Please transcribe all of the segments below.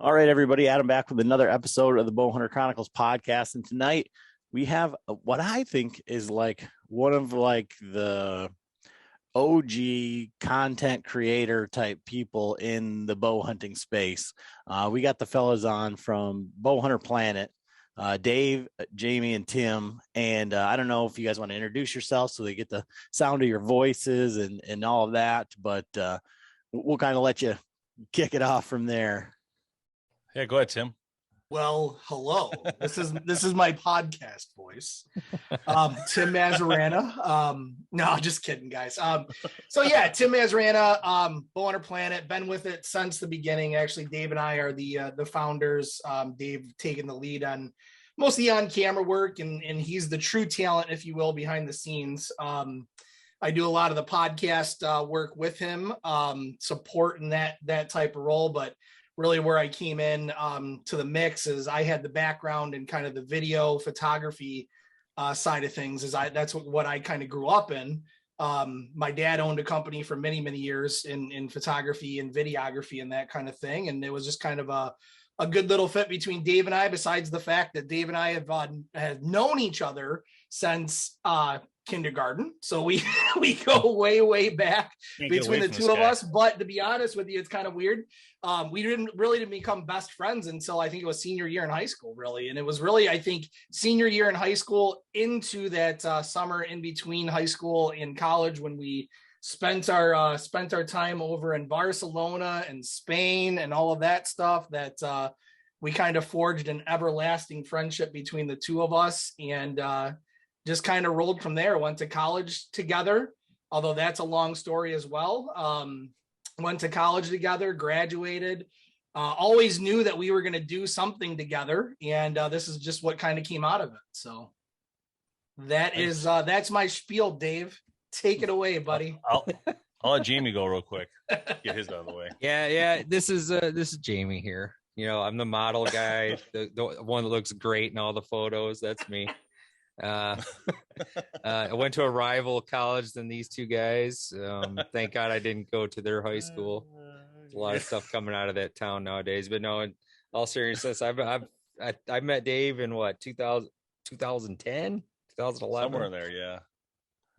All right, everybody. Adam back with another episode of the Bowhunter Chronicles podcast. And tonight we have what I think is like one of like the OG content creator type people in the bow hunting space. We got the fellas on from Bowhunter Planet, Dave, Jamie, and Tim. And I don't know if you guys want to introduce yourselves so they get the sound of your voices and all of that, but we'll kind of let you kick it off from there. Yeah, go ahead, Tim. Well, hello. This is my podcast voice. Tim Mazarana. No, just kidding, guys. So yeah, Tim Mazarana, Bowhunter Planet, been with it since the beginning. Actually, Dave and I are the founders. Dave taking the lead on most of the on-camera work, and he's the true talent, if you will, behind the scenes. I do a lot of the podcast work with him, supporting that type of role, but really where I came in to the mix is I had the background in kind of the video photography side of things. That's what I kind of grew up in. My dad owned a company for many, many years in photography and videography and that kind of thing. And it was just kind of a good little fit between Dave and I, besides the fact that Dave and I have known each other since kindergarten. So we go way back between the two of us. But to be honest with you, it's kind of weird. We didn't become best friends until I think it was senior year in high school, really. And it was really, I think, senior year in high school into that summer in between high school and college when we spent our time over in Barcelona and Spain and all of that stuff that we kind of forged an everlasting friendship between the two of us, and just kind of rolled from there. Went to college together, although that's a long story as well. Went to college together, graduated, always knew that we were going to do something together. And this is just what kind of came out of it. So that's my spiel, Dave. Take it away, buddy. I'll let Jamie go real quick. Get his out of the way. Yeah. This is Jamie here. You know, I'm the model guy, the one that looks great in all the photos. That's me. I went to a rival college than these two guys. Thank God I didn't go to their high school. There's a lot of stuff coming out of that town nowadays. But no, in all seriousness, I met Dave in what 2010, 2011, somewhere in there, yeah.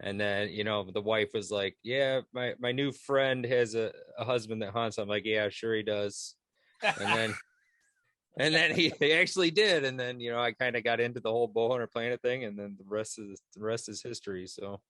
And then, you know, the wife was like, yeah, my new friend has a husband that hunts. I'm like, yeah, sure he does. And then he actually did. And then, you know, I kind of got into the whole Bowhunter Planet thing, and then the rest is history. So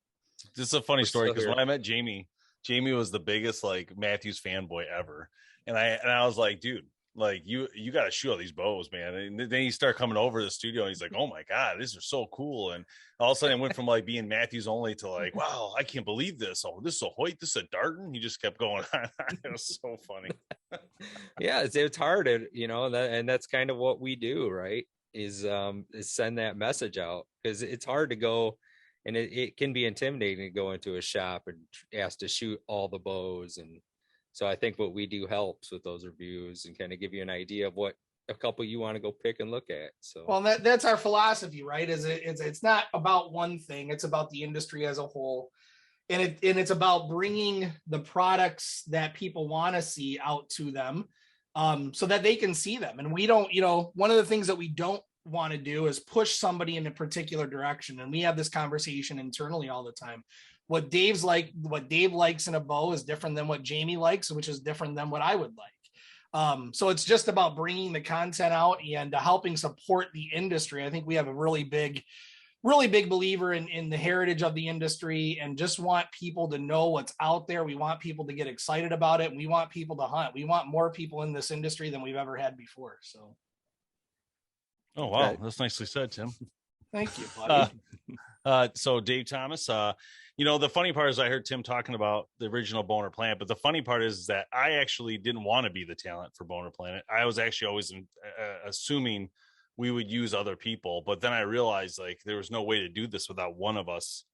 this is a funny story, because when I met Jamie was the biggest like Matthews fanboy ever. And I was like, dude, like you got to shoot all these bows, man. And then he started coming over to the studio, and he's like, oh my God, these are so cool. And all of a sudden it went from like being Matthews only to like, wow, I can't believe this. Oh, this is a Hoyt, this is a Darton. He just kept going on. It was so funny. Yeah, it's hard, you know, and that's kind of what we do, right? Is send that message out, because it's hard to go, and it can be intimidating to go into a shop and ask to shoot all the bows. And so I think what we do helps with those reviews and kind of give you an idea of what a couple you want to go pick and look at. So, well, that's our philosophy, right? It's not about one thing. It's about the industry as a whole. And it's about bringing the products that people want to see out to them, so that they can see them. And we don't, you know, one of the things that we don't want to do is push somebody in a particular direction. And we have this conversation internally all the time. What Dave likes in a bow is different than what Jamie likes, which is different than what I would like. So it's just about bringing the content out and helping support the industry. I think we have a really big believer in the heritage of the industry, and just want people to know what's out there. We want people to get excited about it. And we want people to hunt. We want more people in this industry than we've ever had before. So. Oh, wow. That's nicely said, Tim. Thank you, buddy. So Dave Thomas, you know, the funny part is I heard Tim talking about the original Bowhunter Planet, but the funny part is that I actually didn't want to be the talent for Bowhunter Planet. I was actually always assuming we would use other people, but then I realized like there was no way to do this without one of us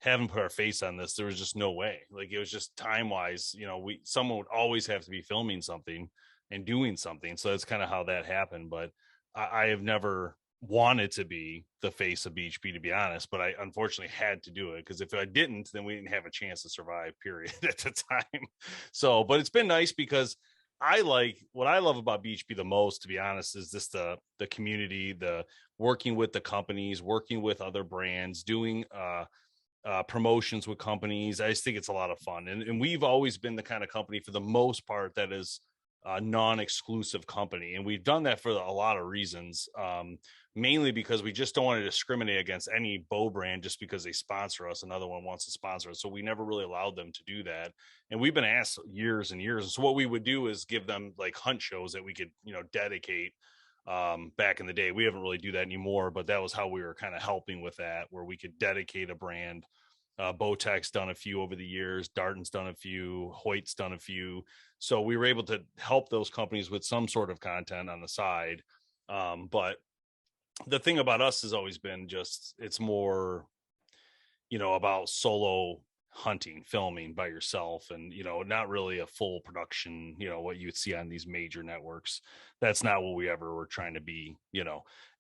having put our face on this. There was just no way. Like, it was just time wise, you know, someone would always have to be filming something and doing something. So that's kind of how that happened. But I have never wanted to be the face of BHP, to be honest, but I unfortunately had to do it, because if I didn't, then we didn't have a chance to survive, period, at the time. So, but it's been nice because what I love about BHP the most, to be honest, is just the community, the working with the companies, working with other brands, doing promotions with companies. I just think it's a lot of fun. And we've always been the kind of company, for the most part, that is a non-exclusive company. And we've done that for a lot of reasons, mainly because we just don't want to discriminate against any bow brand just because they sponsor us. Another one wants to sponsor us. So we never really allowed them to do that. And we've been asked years and years. And so what we would do is give them like hunt shows that we could, dedicate. Back in the day, we haven't really do that anymore, but that was how we were kind of helping with that, where we could dedicate a brand. Bowtech's done a few over the years. Darton's done a few. Hoyt's done a few. So we were able to help those companies with some sort of content on the side. But the thing about us has always been just, it's more, about solo hunting, filming by yourself, and not really a full production, what you would see on these major networks. That's not what we ever were trying to be,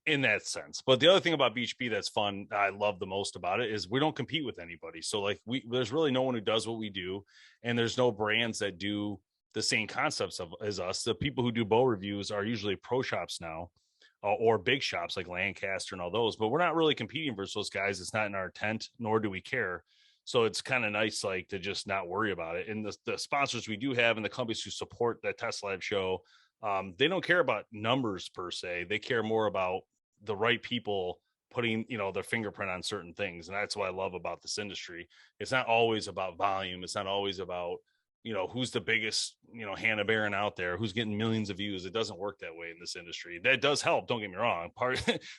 in that sense. But the other thing about BHP that's fun, I love the most about it, is we don't compete with anybody. So like there's really no one who does what we do, and there's no brands that do the same concepts as us. The people who do bow reviews are usually pro shops now, or big shops like Lancaster and all those, but we're not really competing versus those guys. It's not in our intent, nor do we care. So it's kind of nice, like, to just not worry about it. And the sponsors we do have and the companies who support that Test Live show, they don't care about numbers per se. They care more about the right people putting, their fingerprint on certain things. And that's what I love about this industry. It's not always about volume. It's not always about, who's the biggest, Hannah Barron out there, who's getting millions of views. It doesn't work that way in this industry. That does help. Don't get me wrong.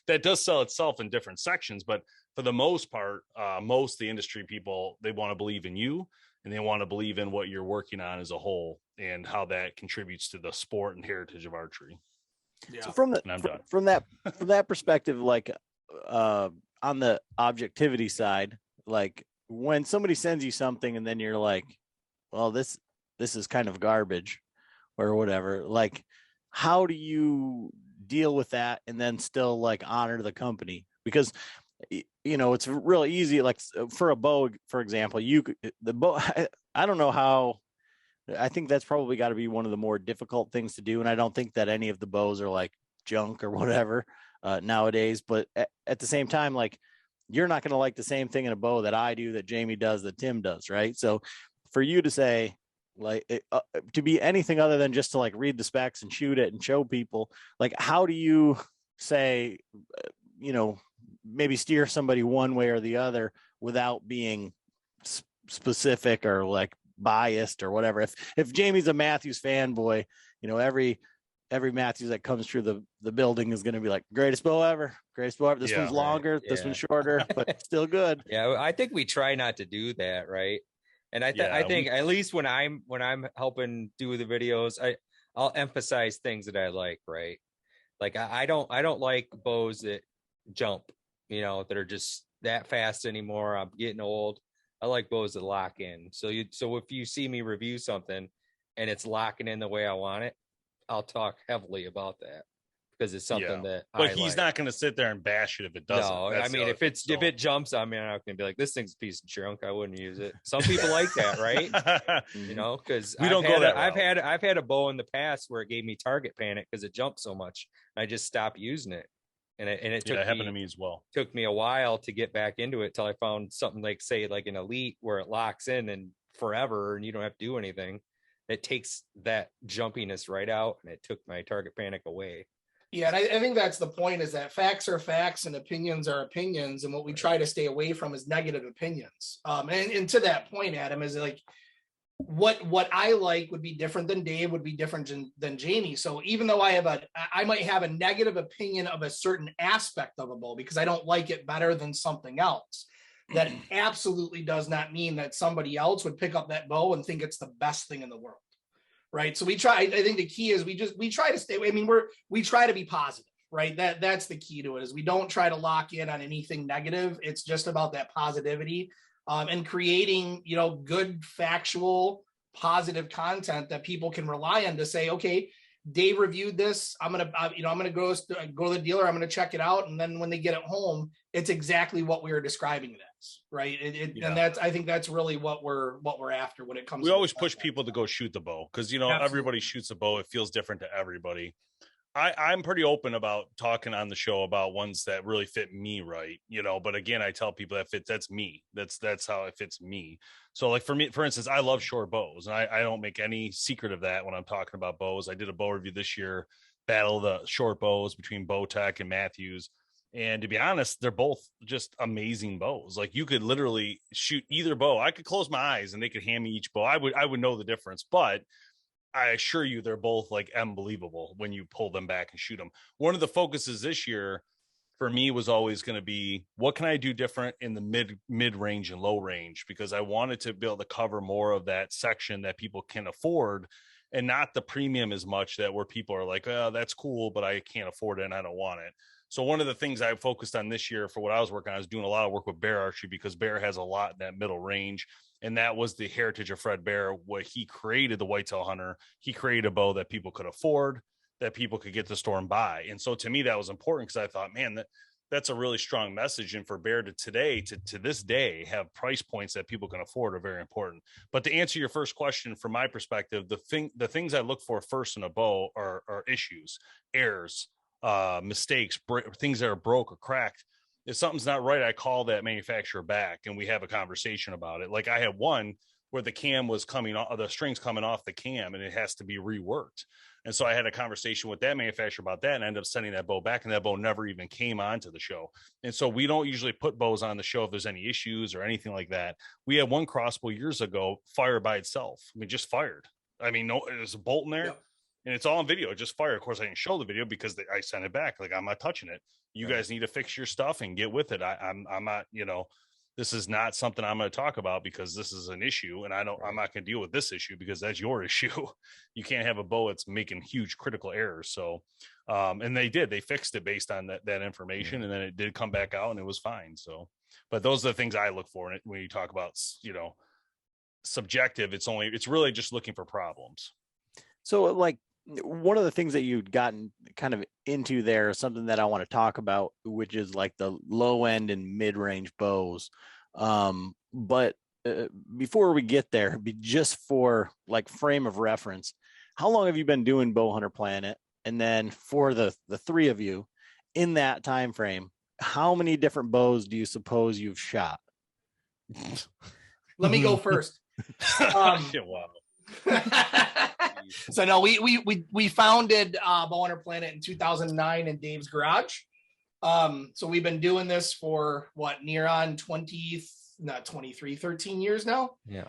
That does sell itself in different sections, but for the most part, most of the industry people, they want to believe in you, and they want to believe in what you're working on as a whole and how that contributes to the sport and heritage of archery. Yeah. So from that perspective, like, on the objectivity side, like when somebody sends you something and then you're like, well, this is kind of garbage or whatever, like, how do you deal with that and then still like honor the company? Because it's real easy. Like for a bow, for example, I don't know how. I think that's probably got to be one of the more difficult things to do. And I don't think that any of the bows are like junk or whatever nowadays. But at the same time, like, you're not going to like the same thing in a bow that I do, that Jamie does, that Tim does, right? So for you to say, like, to be anything other than just to like read the specs and shoot it and show people, like, how do you say, maybe steer somebody one way or the other without being specific or like biased or whatever? If Jamie's a Mathews fanboy, every Mathews that comes through the building is going to be like, greatest bow ever. This one's longer, right. This one's shorter, but still good. Yeah, I think we try not to do that, right? And I think at least when I'm helping do the videos, I'll emphasize things that I like, right? Like I don't like bows that jump, that are just that fast anymore. I'm getting old. I like bows that lock in. So if you see me review something and it's locking in the way I want it, I'll talk heavily about that, because it's something that but he's not going to sit there and bash it if it doesn't. No, I mean, if it jumps, I'm not going to be like, this thing's a piece of junk, I wouldn't use it. Some people like that, right? Because I've had a bow in the past where it gave me target panic because it jumped so much. I just stopped using it. And it took happened to me as well. Took me a while to get back into it till I found something like, say, like an Elite, where it locks in and forever and you don't have to do anything. It takes that jumpiness right out, and it took my target panic away. Yeah, and I think that's the point, is that facts are facts and opinions are opinions, and what we try to stay away from is negative opinions. And to that point, Adam, is like, what I like would be different than Dave, would be different than Jamie. So even though I might have a negative opinion of a certain aspect of a bow because I don't like it better than something else, that absolutely does not mean that somebody else would pick up that bow and think it's the best thing in the world. Right. So I think the key is we try to stay away. I mean, we try to be positive, right? That's the key to it, is we don't try to lock in on anything negative. It's just about that positivity, and creating, good, factual, positive content that people can rely on to say, okay, Dave reviewed this. I'm going to go to the dealer. I'm going to check it out. And then when they get it home, it's exactly what we were describing it things, right? Yeah. And I think that's really what we're after when it comes. We to always push people to go shoot the bow because everybody shoots a bow. It feels different to everybody. I'm pretty open about talking on the show about ones that really fit me right, but again, I tell people that's me. That's how it fits me. So like for me, for instance, I love short bows, and I don't make any secret of that when I'm talking about bows. I did a bow review this year, battle of the short bows between Bowtech and Matthews. And to be honest, they're both just amazing bows. Like you could literally shoot either bow. I could close my eyes and they could hand me each bow. I would know the difference, but I assure you, they're both like unbelievable when you pull them back and shoot them. One of the focuses this year for me was always going to be, what can I do different in the mid range and low range? Because I wanted to be able to cover more of that section that people can afford and not the premium as much that where people are like, oh, that's cool, but I can't afford it and I don't want it. So one of the things I focused on this year for what I was working on, I was doing a lot of work with Bear Archery because Bear has a lot in that middle range. And that was the heritage of Fred Bear. What he created, the whitetail hunter, he created a bow that people could afford, that people could get to the store and buy. And so to me, that was important because I thought, man, that's a really strong message. And for Bear to today, to this day, have price points that people can afford are very important. But to answer your first question, from my perspective, the things I look for first in a bow are issues, errors, mistakes, things that are broke or cracked. If something's not right, I call that manufacturer back and we have a conversation about it. Like I had one where the cam was coming off, the strings coming off the cam, and it has to be reworked. And so I had a conversation with that manufacturer about that and ended up sending that bow back, and that bow never even came onto the show. And so we don't usually put bows on the show if there's any issues or anything like that. We had one crossbow years ago fire by itself. I mean, just fired. I mean, no, there's a bolt in there. Yep. And it's all on video. It just fired. Of course, I didn't show the video because I sent it back. Like, I'm not touching it. You guys need to fix your stuff and get with it. I'm not, this is not something I'm going to talk about because this is an issue, and I'm not going to deal with this issue because that's your issue. You can't have a bow that's making huge critical errors. So, and they fixed it based on that information, and then it did come back out and it was fine. So, but those are the things I look for when you talk about, subjective. It's really just looking for problems. So like, one of the things that you'd gotten kind of into there is something that I want to talk about, which is like the low end and mid range bows. But before we get there, just for like frame of reference, how long have you been doing Bowhunter Planet? And then for the three of you in that time frame, how many different bows do you suppose you've shot? Let me go first. Wow. So no, we founded Bowhunter Planet in 2009 in Dave's garage. So we've been doing this for near on 13 years now. Yeah.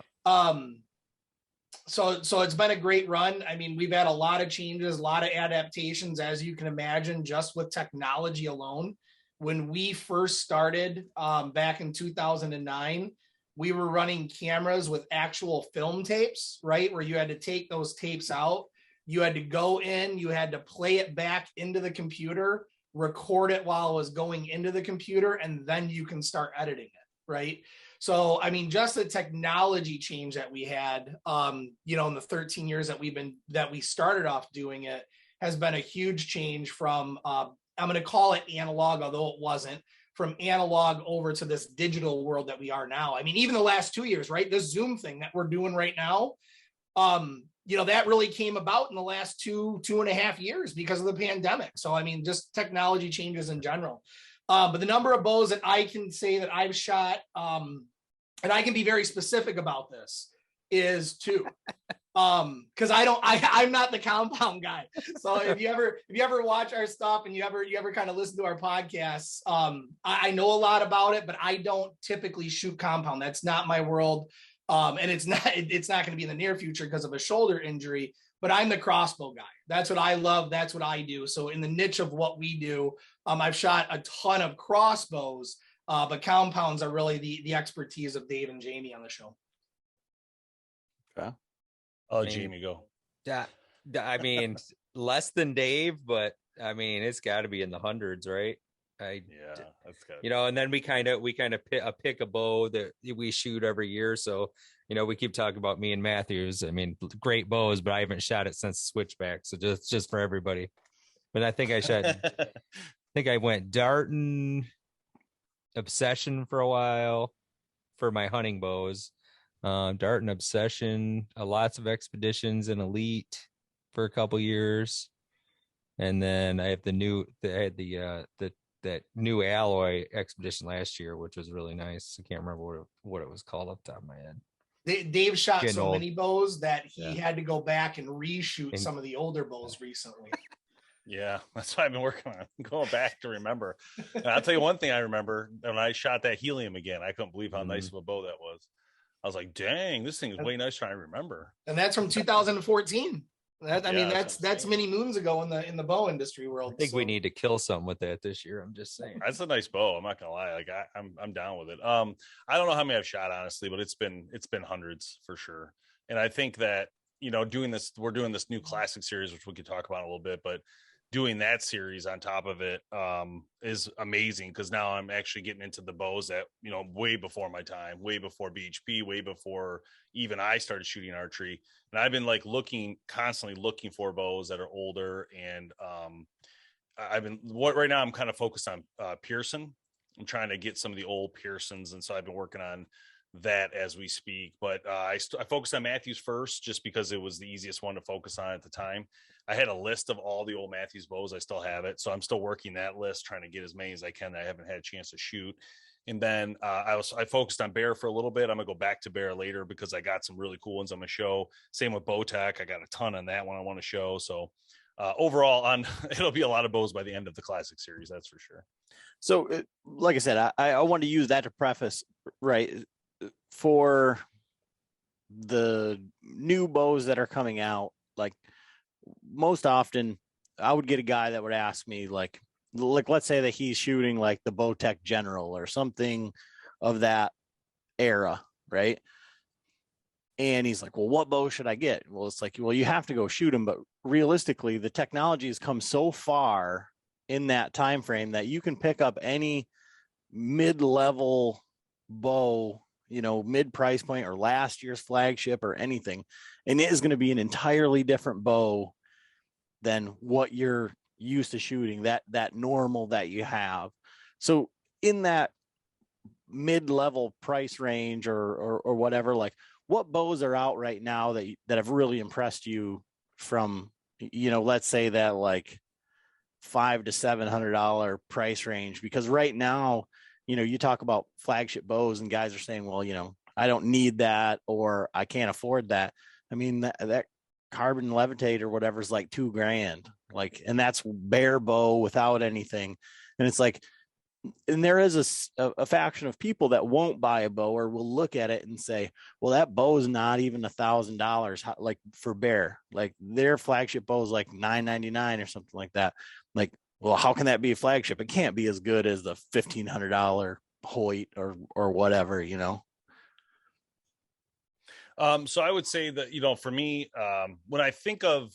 So it's been a great run. I mean, we've had a lot of changes, a lot of adaptations, as you can imagine, just with technology alone. When we first started back in 2009, we were running cameras with actual film tapes, right? Where you had to take those tapes out. You had to go in, you had to play it back into the computer, record it while it was going into the computer, and then you can start editing it, right? So, I mean, just the technology change that we had, in the 13 years that we started off doing it has been a huge change from, I'm going to call it analog, although it wasn't, from analog over to this digital world that we are now. I mean, even the last 2 years, right? This Zoom thing that we're doing right now, that really came about in the last two and a half years because of the pandemic. So, I mean, just technology changes in general. But the number of bows that I can say that I've shot, and I can be very specific about this, is 2. Because I'm not the compound guy. So if you ever watch our stuff and you ever kind of listen to our podcasts, I know a lot about it, but I don't typically shoot compound. That's not my world. And it's not going to be in the near future because of a shoulder injury, but I'm the crossbow guy. That's what I love. That's what I do. So in the niche of what we do, I've shot a ton of crossbows, but compounds are really the expertise of Dave and Jamie on the show. Okay. Oh, Jamie, go. I mean, less than Dave, but I mean, it's got to be in the hundreds, right? That's good. And then we kind of pick a bow that we shoot every year. So, we keep talking about me and Matthews. I mean, great bows, but I haven't shot it since Switchback. So just for everybody. But I think I went Darton, Obsession for a while. for my hunting bows. Dart and Obsession, lots of expeditions and Elite for a couple years. And then I have that new alloy expedition last year, which was really nice. I can't remember what it was called off the top of my head. Dave shot Getting so old. many bows that he Yeah. had to go back and reshoot And- some of the older bows recently. Yeah, that's what I've been working on. Going back to remember. And I'll tell you one thing I remember when I shot that helium again. I couldn't believe how nice of a bow that was. I was like, dang, this thing is way nicer than I remember. And that's from 2014. I mean, that's that's many moons ago in the bow industry world. I think we need to kill something with that this year. I'm just saying. That's a nice bow. I'm not gonna lie. Like I'm down with it. I don't know how many I've shot honestly, but it's been hundreds for sure. And I think that, you know, we're doing this new classic series, which we could talk about in a little bit, but doing that series on top of it is amazing, because now I'm actually getting into the bows that, you know, way before my time, way before BHP, way before even I started shooting archery. And I've been like constantly looking for bows that are older. And right now I'm kind of focused on Pearson. I'm trying to get some of the old Pearsons. And so I've been working on that as we speak, but I focused on Matthews first, just because it was the easiest one to focus on at the time. I had a list of all the old Matthews bows. I still have it. So I'm still working that list, trying to get as many as I can that I haven't had a chance to shoot. And then I focused on Bear for a little bit. I'm gonna go back to Bear later because I got some really cool ones on my show. Same with Bowtech. I got a ton on that one I want to show. So overall, it'll be a lot of bows by the end of the classic series. That's for sure. So, like I said, I want to use that to preface, right, for the new bows that are coming out. Like, most often I would get a guy that would ask me, like let's say that he's shooting like the Bowtech General or something of that era, right? And he's like, well, what bow should I get? Well, it's like, well, you have to go shoot them, but realistically the technology has come so far in that time frame that you can pick up any mid-level bow, you know, mid-price point or last year's flagship or anything, and it is going to be an entirely different bow than what you're used to shooting, that normal that you have. So in that mid-level price range or whatever, like, what bows are out right now that have really impressed you from, you know, let's say that like $500 to $700 price range? Because right now, you know, you talk about flagship bows and guys are saying, well, you know, I don't need that, or I can't afford that. I mean, that Carbon Levitate or whatever is like $2,000, like, and that's bare bow without anything. And it's like, and there is a faction of people that won't buy a bow or will look at it and say, well, that bow is not even $1,000, like for Bear, like their flagship bow is like $999 or something like that. Like, well, how can that be a flagship? It can't be as good as the $1,500 Hoyt or whatever, you know? So I would say that, you know, for me, when I think of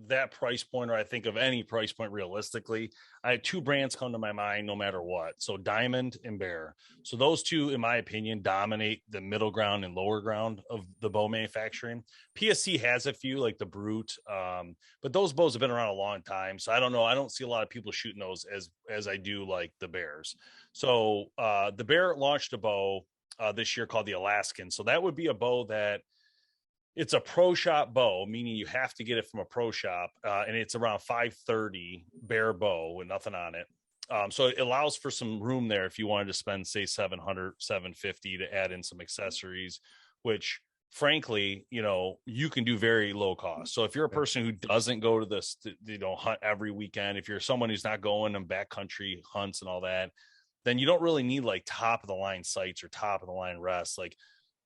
that price point, or I think of any price point realistically, I had two brands come to my mind no matter what. So Diamond and Bear. So those two, in my opinion, dominate the middle ground and lower ground of the bow manufacturing. PSC has a few, like the Brute, but those bows have been around a long time. So I don't know. I don't see a lot of people shooting those as I do like the Bears. So the Bear launched a bow this year called the Alaskan. So that would be a bow that it's a pro shop bow, meaning you have to get it from a pro shop, and it's around 530 bare bow with nothing on it. So it allows for some room there if you wanted to spend, say, $700, $750 to add in some accessories, which frankly, you know, you can do very low cost. So if you're a person who doesn't go to this, you know, hunt every weekend, if you're someone who's not going on backcountry hunts and all that, then you don't really need like top of the line sights or top of the line rests. Like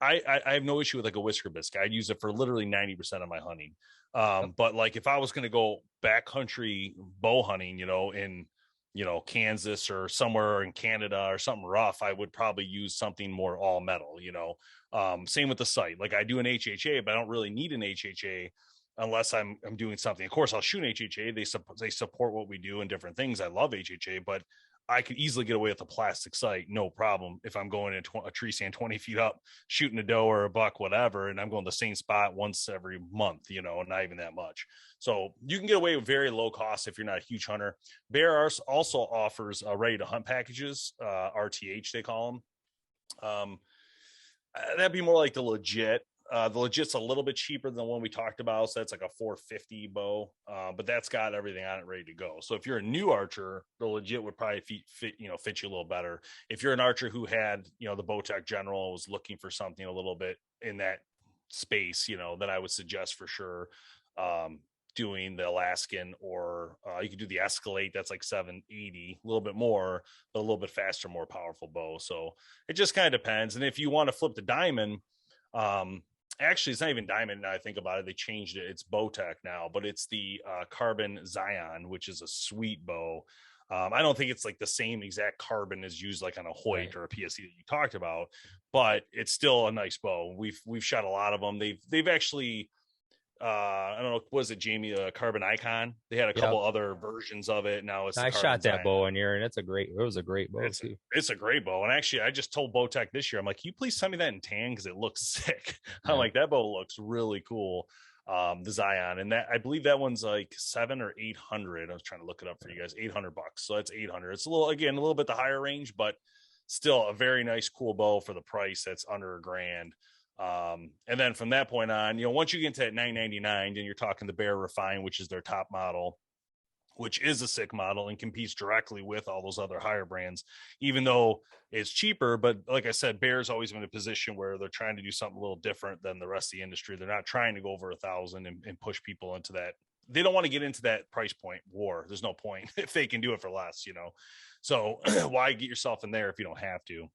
I have no issue with like a Whisker Biscuit. I'd use it for literally 90% of my hunting. But like if I was going to go backcountry bow hunting, you know, in, you know, Kansas or somewhere in Canada or something rough, I would probably use something more all metal, you know. Same with the sight. Like I do an HHA, but I don't really need an HHA unless I'm doing something. Of course, I'll shoot an HHA. They support what we do and different things. I love HHA, but I could easily get away with a plastic sight, no problem. If I'm going in a tree stand 20 feet up, shooting a doe or a buck, whatever, and I'm going the same spot once every month, you know, not even that much. So you can get away with very low cost if you're not a huge hunter. Bear also offers ready to hunt packages, RTH they call them. That'd be more like the legit. The legit's a little bit cheaper than the one we talked about, so that's like a 450 bow, but that's got everything on it ready to go. So if you're a new archer, the legit would probably fit you a little better. If you're an archer who had the Bowtech General, was looking for something a little bit in that space, then I would suggest for sure doing the Alaskan, or you could do the Escalate. That's like 780, a little bit more, but a little bit faster, more powerful bow. So it just kind of depends. And if you want to flip the diamond, actually it's not even diamond now I think about it. They changed it. It's Bowtech now, but it's the Carbon Zion, which is a sweet bow. I don't think it's like the same exact carbon as used like on a Hoyt or a PSE that you talked about, but it's still a nice bow. We've shot a lot of them. They've actually I don't know, was it Jamie, Carbon Icon? They had a couple other versions of it. Now it's I shot that bow in here, and it was a great bow too. It's a great bow. And actually I just told Bowtech this year, I'm like, can you please send me that in tan, because it looks sick. I'm like, that bow looks really cool. The Zion, and that I believe that one's like 700 or 800. I was trying to look it up for you guys. $800, so that's 800. It's a little bit the higher range, but still a very nice, cool bow for the price. That's under $1,000. And then from that point on, once you get into that $999, then you're talking the Bear Refine, which is their top model, which is a sick model and competes directly with all those other higher brands, even though it's cheaper. But like I said, Bear's always been in a position where they're trying to do something a little different than the rest of the industry. They're not trying to go over 1,000 and push people into that. They don't want to get into that price point war. There's no point if they can do it for less, so why get yourself in there if you don't have to?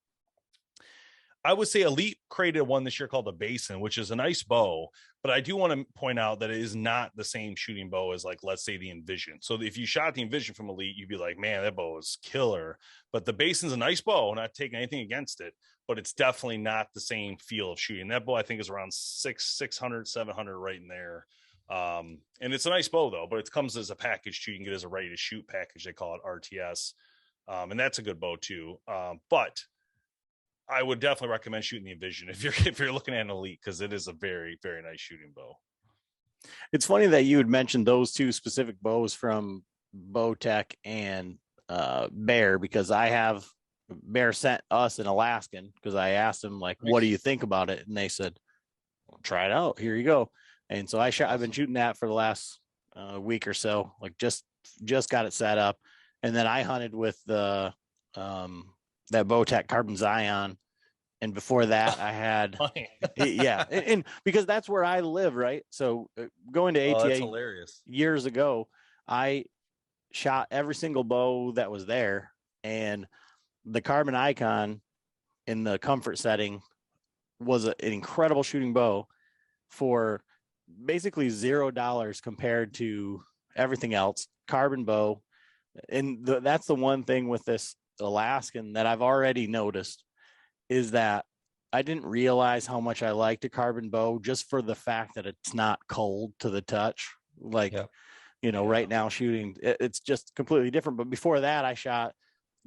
I would say Elite created one this year called the Basin, which is a nice bow, but I do want to point out that it is not the same shooting bow as, like, let's say the Envision. So if you shot the Envision from Elite, you'd be like, man, that bow is killer. But the Basin's a nice bow, not taking anything against it, but it's definitely not the same feel of shooting. That bow, I think, is around 600, 700 right in there. And it's a nice bow though, but it comes as a package too. You can get it as a ready to shoot package. They call it RTS. And that's a good bow too. But I would definitely recommend shooting the Envision if you're looking at an Elite, because it is a very, very nice shooting bow. It's funny that you had mentioned those two specific bows from Bowtech and Bear, because Bear sent us an Alaskan, because I asked them, like, what do you think about it? And they said, well, try it out. Here you go. And so I've been shooting that for the last week or so, like just got it set up. And then I hunted with the that Bowtech Carbon Zion, and before that I had and because that's where I live, right? So going to ATA hilarious. Years ago, I shot every single bow that was there, and the Carbon Icon in the comfort setting was an incredible shooting bow for basically $0 compared to everything else. Carbon bow, and that's the one thing with this Alaskan that I've already noticed, is that I didn't realize how much I liked a carbon bow just for the fact that it's not cold to the touch. Like, right now shooting, it's just completely different. But before that, I shot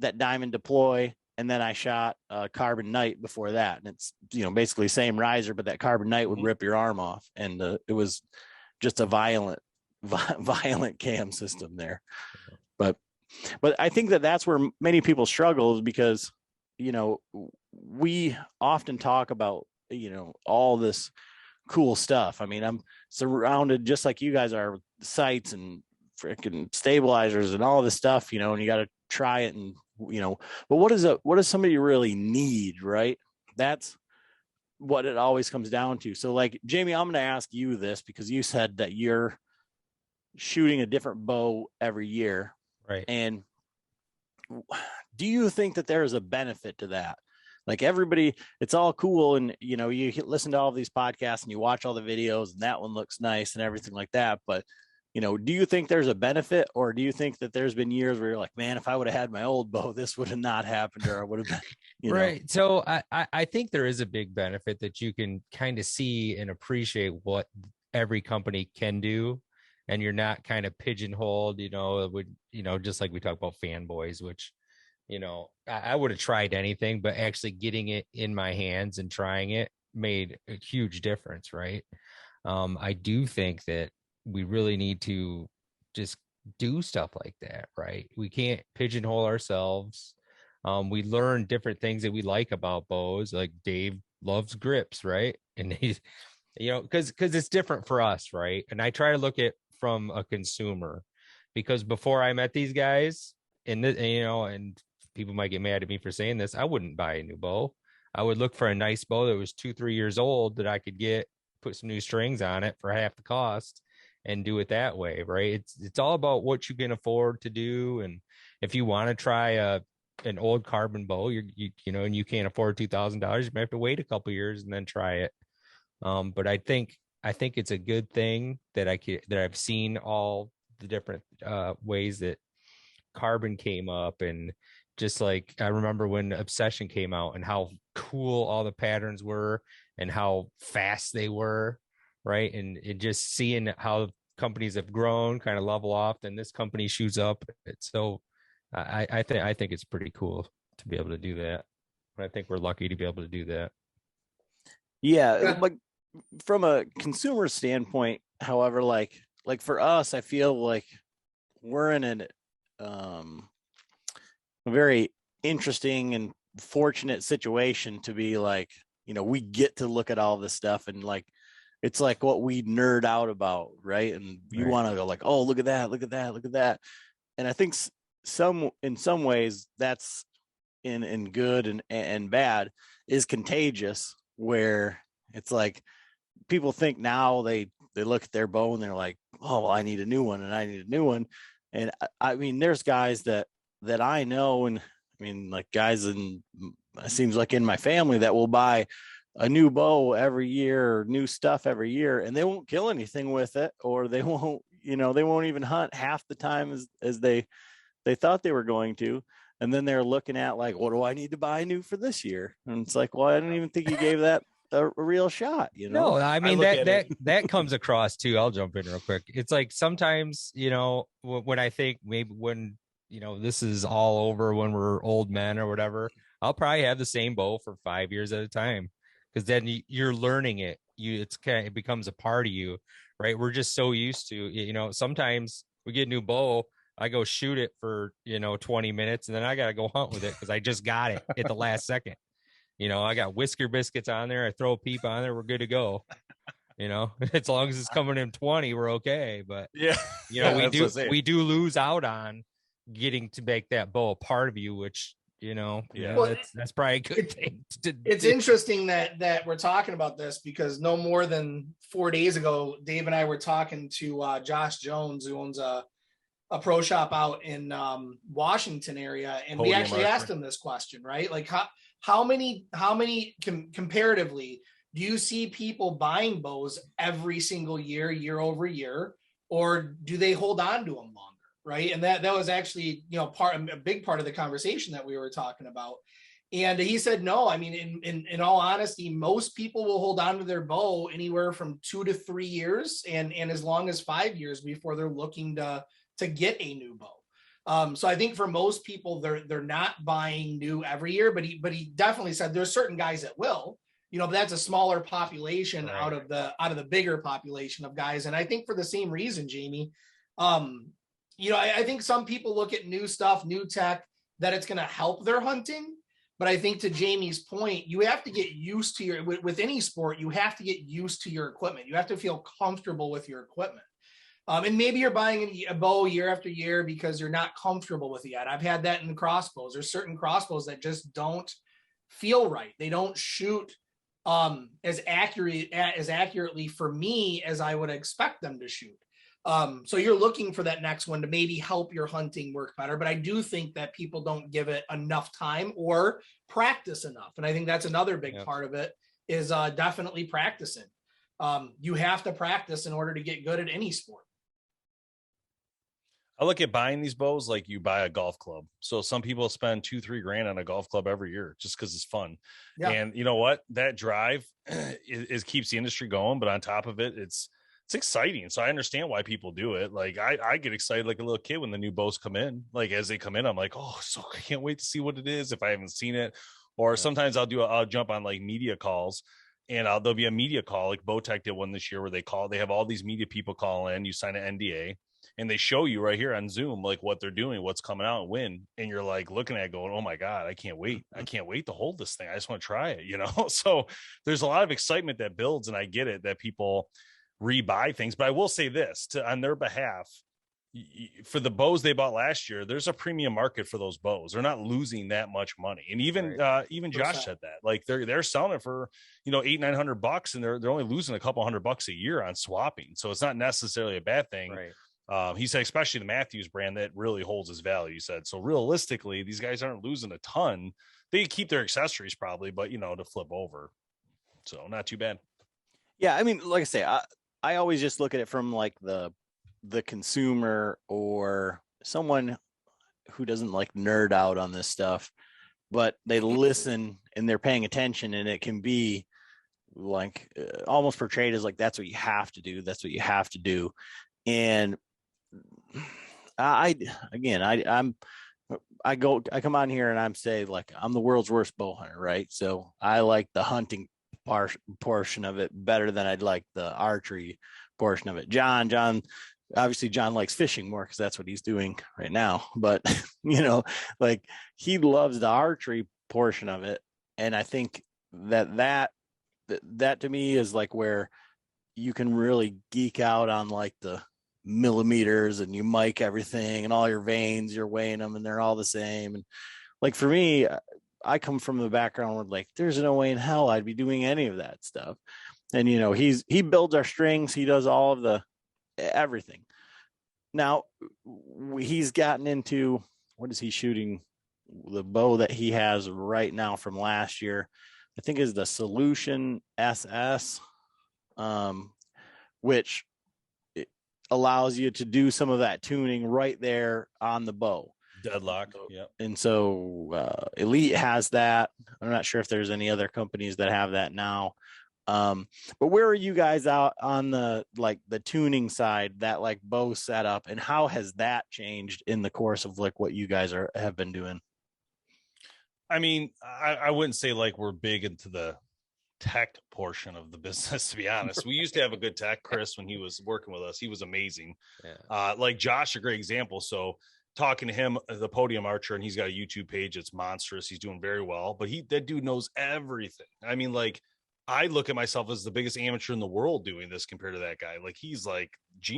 that Diamond Deploy, and then I shot Carbon Knight before that. And it's, basically same riser, but that Carbon Knight would rip your arm off. And it was just a violent cam system there. But I think that's where many people struggle, is because, we often talk about, all this cool stuff. I mean, I'm surrounded, just like you guys are, sights and freaking stabilizers and all this stuff, and you got to try it. And, but what does somebody really need, right? That's what it always comes down to. So, like, Jamie, I'm going to ask you this, because you said that you're shooting a different bow every year. Right. And do you think that there is a benefit to that? Like, everybody, it's all cool. And, you listen to all of these podcasts and you watch all the videos, and that one looks nice and everything like that. But, do you think there's a benefit, or do you think that there's been years where you're like, man, if I would have had my old bow, this would have not happened, or I would have been, right. So I think there is a big benefit that you can kind of see and appreciate what every company can do. And you're not kind of pigeonholed, just like we talk about fanboys, which, I would have tried anything, but actually getting it in my hands and trying it made a huge difference. Right. I do think that we really need to just do stuff like that. Right. We can't pigeonhole ourselves. We learn different things that we like about bows. Like Dave loves grips, right? And he's, because it's different for us, right? And I try to look at from a consumer, because before I met these guys, and people might get mad at me for saying this, I wouldn't buy a new bow. I would look for a nice bow that was 2-3 years old that I could put some new strings on it for half the cost and do it that way, right? It's all about what you can afford to do. And if you want to try an old carbon bow, and you can't afford $2,000, you might have to wait a couple years and then try it. But I think it's a good thing that I've seen all the different ways that carbon came up. And just like I remember when Obsession came out and how cool all the patterns were and how fast they were, right? And just seeing how companies have grown, kind of level off, and this company shoots up. So I think it's pretty cool to be able to do that. I think we're lucky to be able to do that. Yeah, like from a consumer standpoint, however, like for us, I feel like we're in a very interesting and fortunate situation to be like, we get to look at all this stuff, and like it's like what we nerd out about, right? And you want to go like, oh, look at that, look at that, look at that. And I think in some ways that's in good and bad is contagious, where it's like people think now they look at their bow and they're like, oh, well, I need a new one and I need a new one. And I mean, there's guys that I know, and I mean, like guys it seems like in my family that will buy a new bow every year or new stuff every year, and they won't kill anything with it, or they won't even hunt half the time as they thought they were going to. And then they're looking at like, what do I need to buy new for this year? And it's like, well, I don't even think you gave that a real shot, No, I mean, that comes across too. I'll jump in real quick. It's like sometimes, when I think maybe when, this is all over, when we're old men or whatever, I'll probably have the same bow for 5 years at a time, because then you're learning it. It becomes a part of you, right? We're just so used to, sometimes we get a new bow, I go shoot it for 20 minutes, and then I gotta go hunt with it because I just got it at the last second. I got whisker biscuits on there, I throw a peep on there, we're good to go. As long as it's coming in 20, we're okay. But we do lose out on getting to make that bow a part of you, which that's probably a good thing. It's interesting that we're talking about this, because no more than 4 days ago, Dave and I were talking to Josh Jones, who owns a pro shop out in Washington area, and we actually asked him this question, right? Like how many comparatively do you see people buying bows every single year over year, or do they hold on to them longer, right? And that was actually a big part of the conversation that we were talking about. And he said, no, I mean, in all honesty, most people will hold on to their bow anywhere from 2 to 3 years, and as long as 5 years before they're looking to get a new bow. So I think for most people, they're not buying new every year, but he definitely said there's certain guys that will, but that's a smaller population, right, out of the bigger population of guys. And I think for the same reason, Jamie, I think some people look at new stuff, new tech, that it's going to help their hunting. But I think to Jamie's point, you have to get used to with any sport, you have to get used to your equipment. You have to feel comfortable with your equipment. And maybe you're buying a bow year after year because you're not comfortable with it yet. I've had that in crossbows. There's certain crossbows that just don't feel right. They don't shoot as accurately for me as I would expect them to shoot. So you're looking for that next one to maybe help your hunting work better. But I do think that people don't give it enough time or practice enough. And I think that's another big part of it is definitely practicing. You have to practice in order to get good at any sport. I look at buying these bows like you buy a golf club. So some people spend $2-3 grand on a golf club every year just because it's fun. Yeah. And you know what? That drive is keeps the industry going. But on top of it, it's exciting. So I understand why people do it. Like I get excited like a little kid when the new bows come in. Like as they come in, I'm like, oh, so I can't wait to see what it is if I haven't seen it. Or sometimes I'll jump on like media calls. And there'll be a media call, like Bowtech did one this year where they have all these media people call in, you sign an NDA, and they show you right here on Zoom like what they're doing, what's coming out and when, and you're like looking at it going, oh my God, I can't wait to hold this thing. I just want to try it, you know. So there's a lot of excitement that builds, and I get it that people rebuy things, but I will say this on their behalf, for the bows they bought last year, there's a premium market for those bows. They're not losing that much money. And even Josh said that, like they're selling it for, you know, $800-900, and they're only losing a couple $100 a year on swapping. So it's not necessarily a bad thing. Right. He said, especially the Matthews brand, that really holds its value. He said, so realistically, these guys aren't losing a ton. They keep their accessories probably, but, you know, to flip over. So not too bad. Yeah. I mean, like I say, I always just look at it from like the consumer or someone who doesn't like nerd out on this stuff, but they listen and they're paying attention, and it can be like almost portrayed as like, that's what you have to do. That's what you have to do. And I come on here and I'm say like, I'm the world's worst bow hunter. Right. So I like the hunting portion of it better than I'd like the archery portion of it. John obviously John likes fishing more because that's what he's doing right now, but you know, like he loves the archery portion of it. And I think that to me is like where you can really geek out on like the millimeters, and you mic everything and all your vanes, you're weighing them and they're all the same. And like for me, I come from the background where like there's no way in hell I'd be doing any of that stuff. And you know, he builds our strings, he does all of the everything. Now he's gotten into, what is he shooting? The bow that he has right now from last year, I think, is the Solution SS, which it allows you to do some of that tuning right there on the bow. Deadlock. Yeah. And so Elite has that. I'm not sure if there's any other companies that have that now. But where are you guys out on the tuning side, that like bow setup, and how has that changed in the course of like what you guys have been doing? I mean, I wouldn't say like we're big into the tech portion of the business, to be honest. We used to have a good tech, Chris, when he was working with us. He was amazing. Yeah. Like Josh, a great example. So talking to him, the Podium Archer, and he's got a YouTube page. It's monstrous. He's doing very well, but that dude knows everything. I mean, like, I look at myself as the biggest amateur in the world doing this compared to that guy. Like, he's like,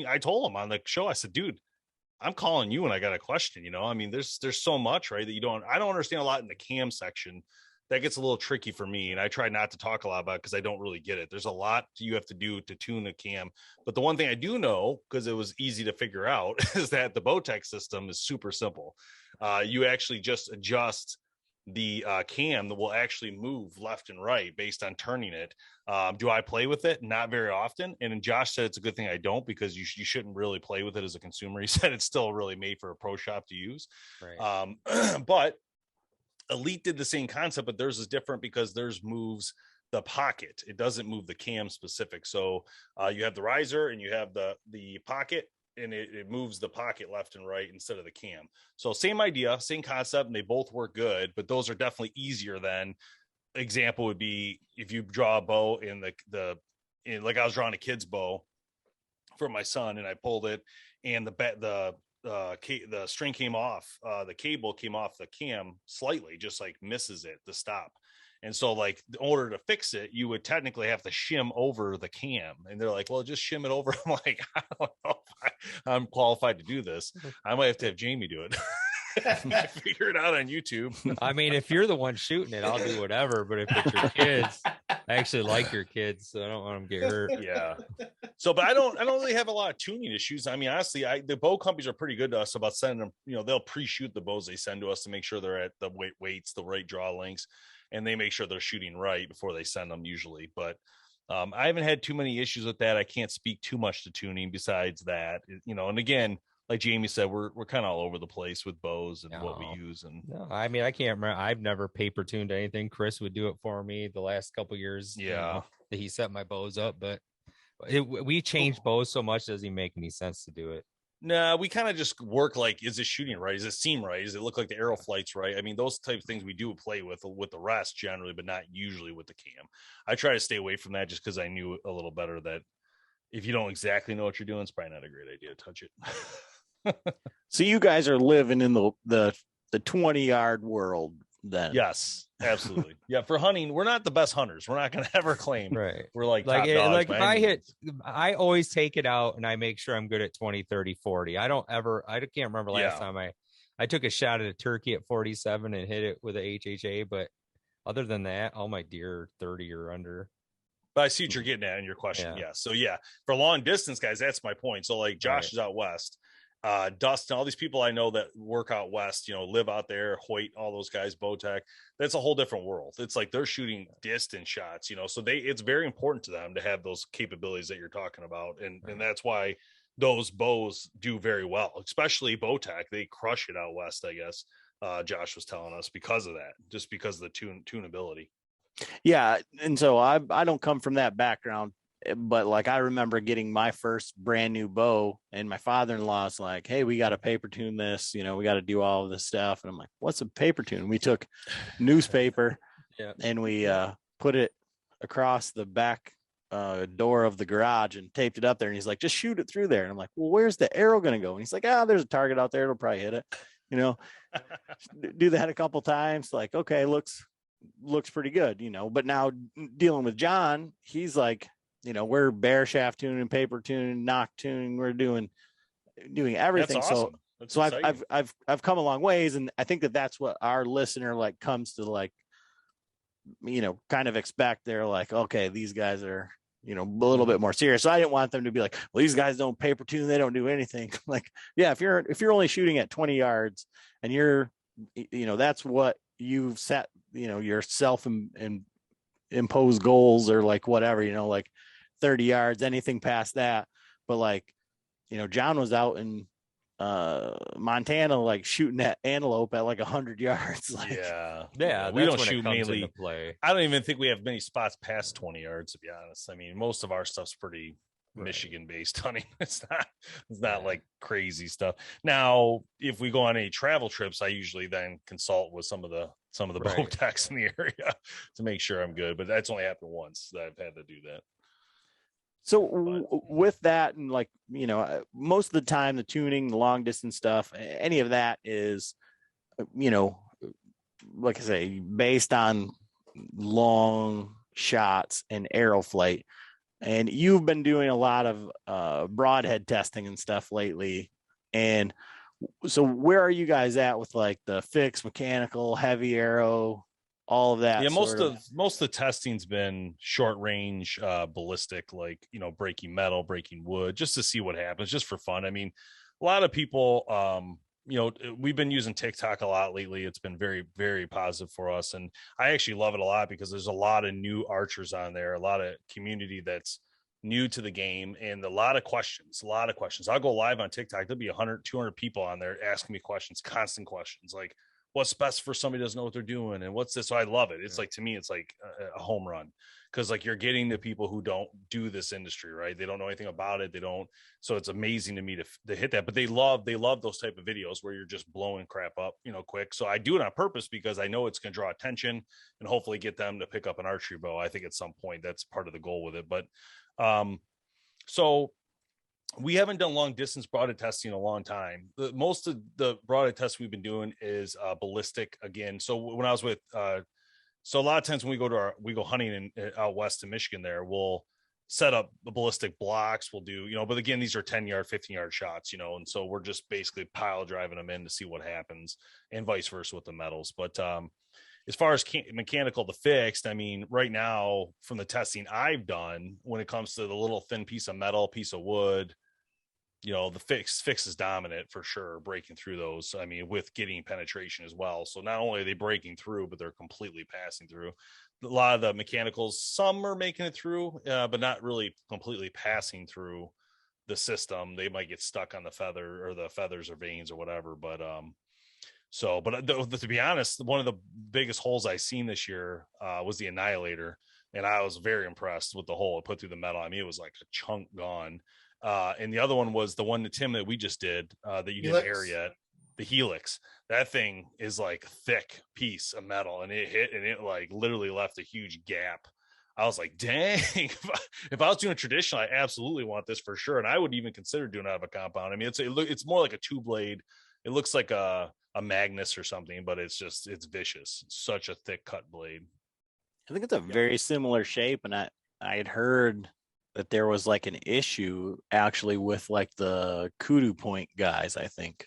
I told him on the show, I said, dude, I'm calling you when I got a question, you know? I mean, there's so much, right, that I don't understand a lot in the cam section. That gets a little tricky for me. And I try not to talk a lot about it because I don't really get it. There's a lot you have to do to tune a cam. But the one thing I do know, because it was easy to figure out, is that the Bowtech system is super simple. You actually just adjust the cam that will actually move left and right based on turning it. Do I play with it? Not very often. And then Josh said it's a good thing I don't, because you shouldn't really play with it as a consumer. He said it's still really made for a pro shop to use. Right. But Elite did the same concept, but theirs is different because theirs moves the pocket. It doesn't move the cam specific. So you have the riser and you have the pocket, and it moves the pocket left and right instead of the cam. So same idea, same concept, and they both work good, but those are definitely easier than, example would be if you draw a bow in like I was drawing a kid's bow for my son, and I pulled it, and the string came off, the cable came off the cam slightly, just like misses it to stop. And so, like, in order to fix it, you would technically have to shim over the cam. And they're like, well, just shim it over. I'm like, I don't know if I'm qualified to do this. I might have to have Jamie do it. I figure it out on YouTube. I mean, if you're the one shooting it, I'll do whatever. But if it's your kids, I actually like your kids, so I don't want them to get hurt. Yeah. So, but I don't really have a lot of tuning issues. I mean, honestly, the bow companies are pretty good to us about sending them. You know, they'll pre-shoot the bows they send to us to make sure they're at the weights, the right draw lengths, and they make sure they're shooting right before they send them usually. But I haven't had too many issues with that. I can't speak too much to tuning besides that, you know. And again, like Jamie said, we're kind of all over the place with bows and what we use. And no, I mean, I can't remember. I've never paper tuned anything. Chris would do it for me the last couple of years. Yeah, you know, that he set my bows up, but we changed bows so much. Doesn't even make any sense to do it. No, we kind of just work like, is it shooting right? Is it seam right? Does it look like the arrow flights right? I mean, those type of things we do play with the rest generally, but not usually with the cam. I try to stay away from that just because I knew a little better that if you don't exactly know what you're doing, it's probably not a great idea to touch it. So you guys are living in the 20-yard world then. Yes, absolutely. Yeah, for hunting, we're not the best hunters. We're not going to ever claim Right. we're like Like, top dogs like by if I any hit, means. I always take it out and I make sure I'm good at 20, 30, 40. I can't remember last time I took a shot at a turkey at 47 and hit it with a HHA, but other than that, all my deer are 30 or under. But I see what you're getting at in your question. Yeah. So yeah, for long distance guys, that's my point. So like Josh is out west. Dustin, all these people I know that work out west, you know, live out there, Hoyt, all those guys, Bowtech, that's a whole different world. It's like they're shooting distance shots, you know, so it's very important to them to have those capabilities that you're talking about. And that's why those bows do very well, especially Bowtech. They crush it out west, I guess. Josh was telling us because of that, just because of the tunability. Yeah. And so I don't come from that background, but like I remember getting my first brand new bow and my father-in-law's like, hey, we got to paper tune this, you know, we got to do all of this stuff. And I'm like, what's a paper tune? We took newspaper and we put it across the back door of the garage and taped it up there. And he's like, just shoot it through there. And I'm like, well, where's the arrow going to go? And he's like, there's a target out there. It'll probably hit it, you know. Do that a couple times. Like, okay, looks pretty good, you know. But now dealing with John, he's like, you know, we're bare shaft tuning, paper tuning, knock tuning. We're doing everything. That's awesome. So I've come a long ways, and I think that's what our listener like comes to like, you know, kind of expect. They're like, okay, these guys are, you know, a little bit more serious. So I didn't want them to be like, well, these guys don't paper tune, they don't do anything. Like, yeah, if you're only shooting at 20 yards and you're, you know, that's what you've set, you know, your self and imposed goals or like whatever, you know, like 30 yards, anything past that. But like, you know, John was out in Montana, like shooting at antelope at like 100 yards. Like, we don't shoot mainly. I don't even think we have many spots past 20 yards, to be honest. I mean, most of our stuff's pretty Michigan based hunting. It's not like crazy stuff. Now, if we go on any travel trips, I usually then consult with some of the bow techs in the area to make sure I'm good. But that's only happened once that I've had to do that. So with that, and like, you know, most of the time, the tuning, the long distance stuff, any of that is, you know, like I say, based on long shots and arrow flight. And you've been doing a lot of broadhead testing and stuff lately. And so where are you guys at with like the fixed, mechanical, heavy arrow, all of that? Yeah, most of the testing's been short range, ballistic, like, you know, breaking metal, breaking wood, just to see what happens, just for fun. I mean, a lot of people, you know, we've been using TikTok a lot lately. It's been very, very positive for us. And I actually love it a lot because there's a lot of new archers on there, a lot of community that's new to the game, and a lot of questions. I'll go live on TikTok. There'll be 100, 200 people on there asking me questions, constant questions. Like, what's best for somebody who doesn't know what they're doing? And what's this? So I love it. It's like, to me, it's like a home run. Cause like you're getting the people who don't do this industry, right? They don't know anything about it. So it's amazing to me to hit that, but they love those type of videos where you're just blowing crap up, you know, quick. So I do it on purpose because I know it's going to draw attention and hopefully get them to pick up an archery bow. I think at some point that's part of the goal with it. But, so we haven't done long distance broadhead testing in a long time. Most of the broadhead tests we've been doing is ballistic again. So when I was with, so a lot of times when we go hunting out west in Michigan there, we'll set up the ballistic blocks. We'll do, you know, but again, these are 10-yard, 15-yard shots, you know, and so we're just basically pile driving them in to see what happens, and vice versa with the metals. But as far as mechanical to fixed, I mean, right now from the testing I've done, when it comes to the little thin piece of metal, piece of wood, you know, the fix is dominant for sure, breaking through those. I mean, with getting penetration as well. So not only are they breaking through, but they're completely passing through. A lot of the mechanicals, some are making it through, but not really completely passing through the system. They might get stuck on the feather or the feathers or veins or whatever. But to be honest, one of the biggest holes I seen this year was the Annihilator. And I was very impressed with the hole it put through the metal. I mean, it was like a chunk gone. And the other one was the one that Tim that we just did that you didn't air yet, the Helix. That thing is like a thick piece of metal, and it hit and it like literally left a huge gap I was like, dang, if I was doing traditional, I absolutely want this for sure. And I would even consider doing it out of a compound. I mean, it's more like a two blade. It looks like a Magnus or something, but it's vicious. It's such a thick cut blade. I think it's a very similar shape, and I had heard that there was like an issue actually with like the Kudu Point guys, I think,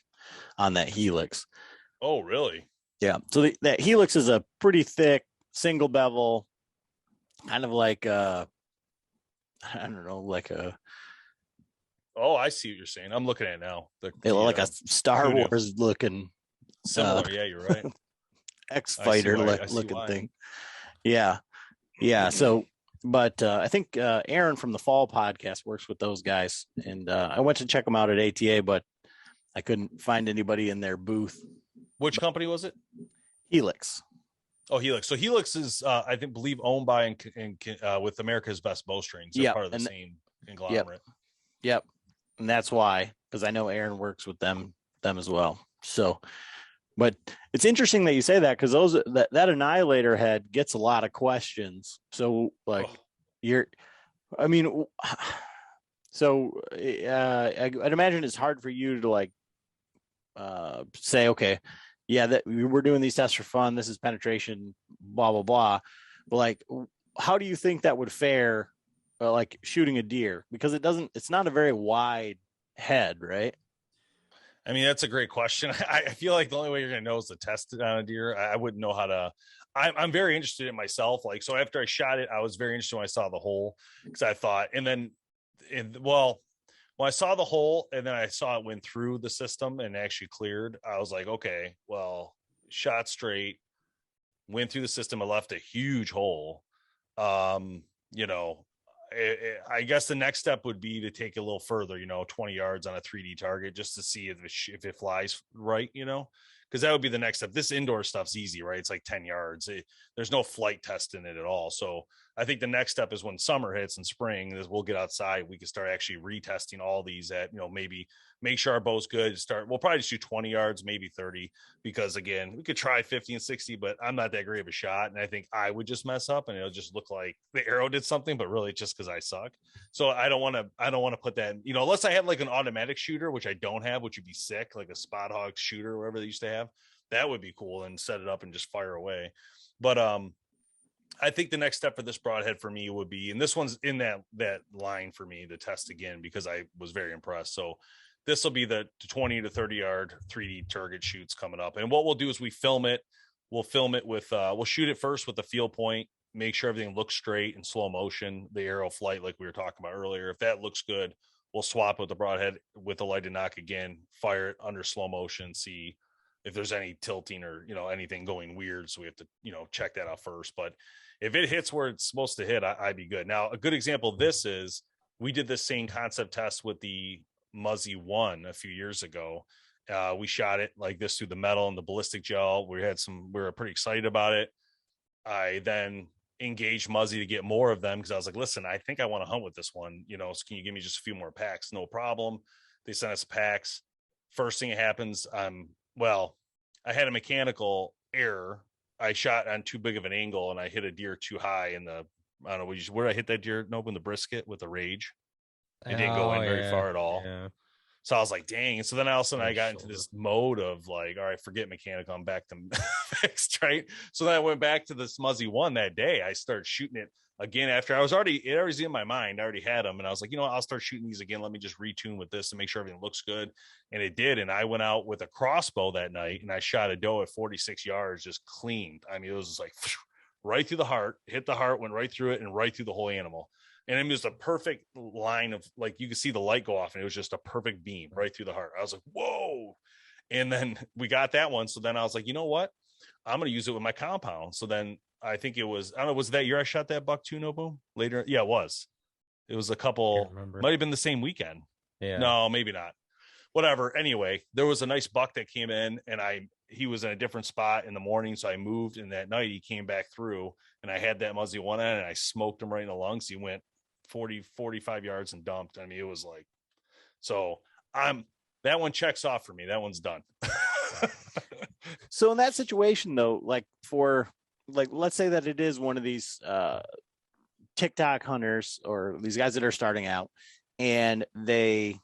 on that Helix. Oh, really? Yeah. So that Helix is a pretty thick single bevel, kind of like I don't know, like a. Oh, I see what you're saying. I'm looking at it now. Like a Star Kudu. Wars looking. Similar. Yeah, you're right. X-Fighter looking thing. Yeah. So, but I think Aaron from the Fall podcast works with those guys, and I went to check them out at ATA, but I couldn't find anybody in their booth. Which company was it? Helix. Oh, Helix. So Helix is, I believe, owned by and with America's Best Bowstrings. They're part of the same conglomerate. Yep. And that's why, because I know Aaron works with them as well. So, but it's interesting that you say that, because that Annihilator head gets a lot of questions. So like so I'd imagine it's hard for you to like say, okay, yeah, that we're doing these tests for fun. This is penetration, blah, blah, blah. But like, how do you think that would fare like shooting a deer? Because it's not a very wide head, right? I mean, that's a great question. I feel like the only way you're going to know is to test it on a deer. I wouldn't know how to. I'm very interested in myself. Like, so after I shot it, I was very interested when I saw the hole, because I thought, when I saw the hole and then I saw it went through the system and actually cleared, I was like, okay, well, shot straight, went through the system, I left a huge hole. I guess the next step would be to take it a little further, 20 yards on a 3D target, just to see if it flies right, because that would be the next step. This indoor stuff's easy, right? It's like 10 yards. There's no flight test in it at all. So I think the next step is when summer hits and spring, is we'll get outside. We can start actually retesting all these at, maybe make sure our bow's good. We'll probably just do 20 yards, maybe 30, because again, we could try 50 and 60, but I'm not that great of a shot. And I think I would just mess up and it'll just look like the arrow did something, but really just because I suck. So I don't want to put that in, unless I have like an automatic shooter, which I don't have, which would be sick, like a Spot Hog shooter or whatever they used to have. That would be cool, and set it up and just fire away. But I think the next step for this broadhead for me would be, and this one's in that line for me to test again, because I was very impressed. So this will be the 20 to 30 yard 3D target shoots coming up. And what we'll do is we'll film it with, we'll shoot it first with the field point, make sure everything looks straight in slow motion, the arrow flight, like we were talking about earlier. If that looks good, we'll swap with the broadhead with the lighted knock again, fire it under slow motion, see if there's any tilting or, anything going weird. So we have to, check that out first. But if it hits where it's supposed to hit, I'd be good. Now, a good example of this is we did the same concept test with the Muzzy 1 a few years ago. We shot it like this through the metal and the ballistic gel. We were pretty excited about it. I then engaged Muzzy to get more of them, because I was like, listen, I think I want to hunt with this one, so can you give me just a few more packs? No problem. They sent us packs. First thing that happens, I had a mechanical error. I shot on too big of an angle and I hit a deer too high in the, I don't know, where I hit that deer, in the brisket with the Rage. It didn't go in very far at all. Yeah. So I was like, dang. And so then all of a sudden I got into this mode of like, all right, forget mechanical, I'm back to fixed, right? So then I went back to this Muzzy 1 that day. I started shooting it again after it was in my mind. I already had them. And I was like, I'll start shooting these again. Let me just retune with this to make sure everything looks good. And it did. And I went out with a crossbow that night and I shot a doe at 46 yards, just cleaned. I mean, it was just like right through the heart, hit the heart, went right through it and right through the whole animal. And it was a perfect line of, like, you could see the light go off and it was just a perfect beam right through the heart. I was like, whoa. And then we got that one. So then I was like, you know what? I'm going to use it with my compound. So then I think it was, I don't know, was that year I shot that buck too, No Boom? Later? Yeah, it was. It was a couple, might have been the same weekend. Yeah. No, maybe not. Whatever. Anyway, there was a nice buck that came in and he was in a different spot in the morning. So I moved, and that night he came back through and I had that Muzzy 1 on and I smoked him right in the lungs. He went 45 yards and dumped. I mean, it was like, so that one checks off for me. That one's done. So in that situation though, like let's say that it is one of these TikTok hunters or these guys that are starting out, and they,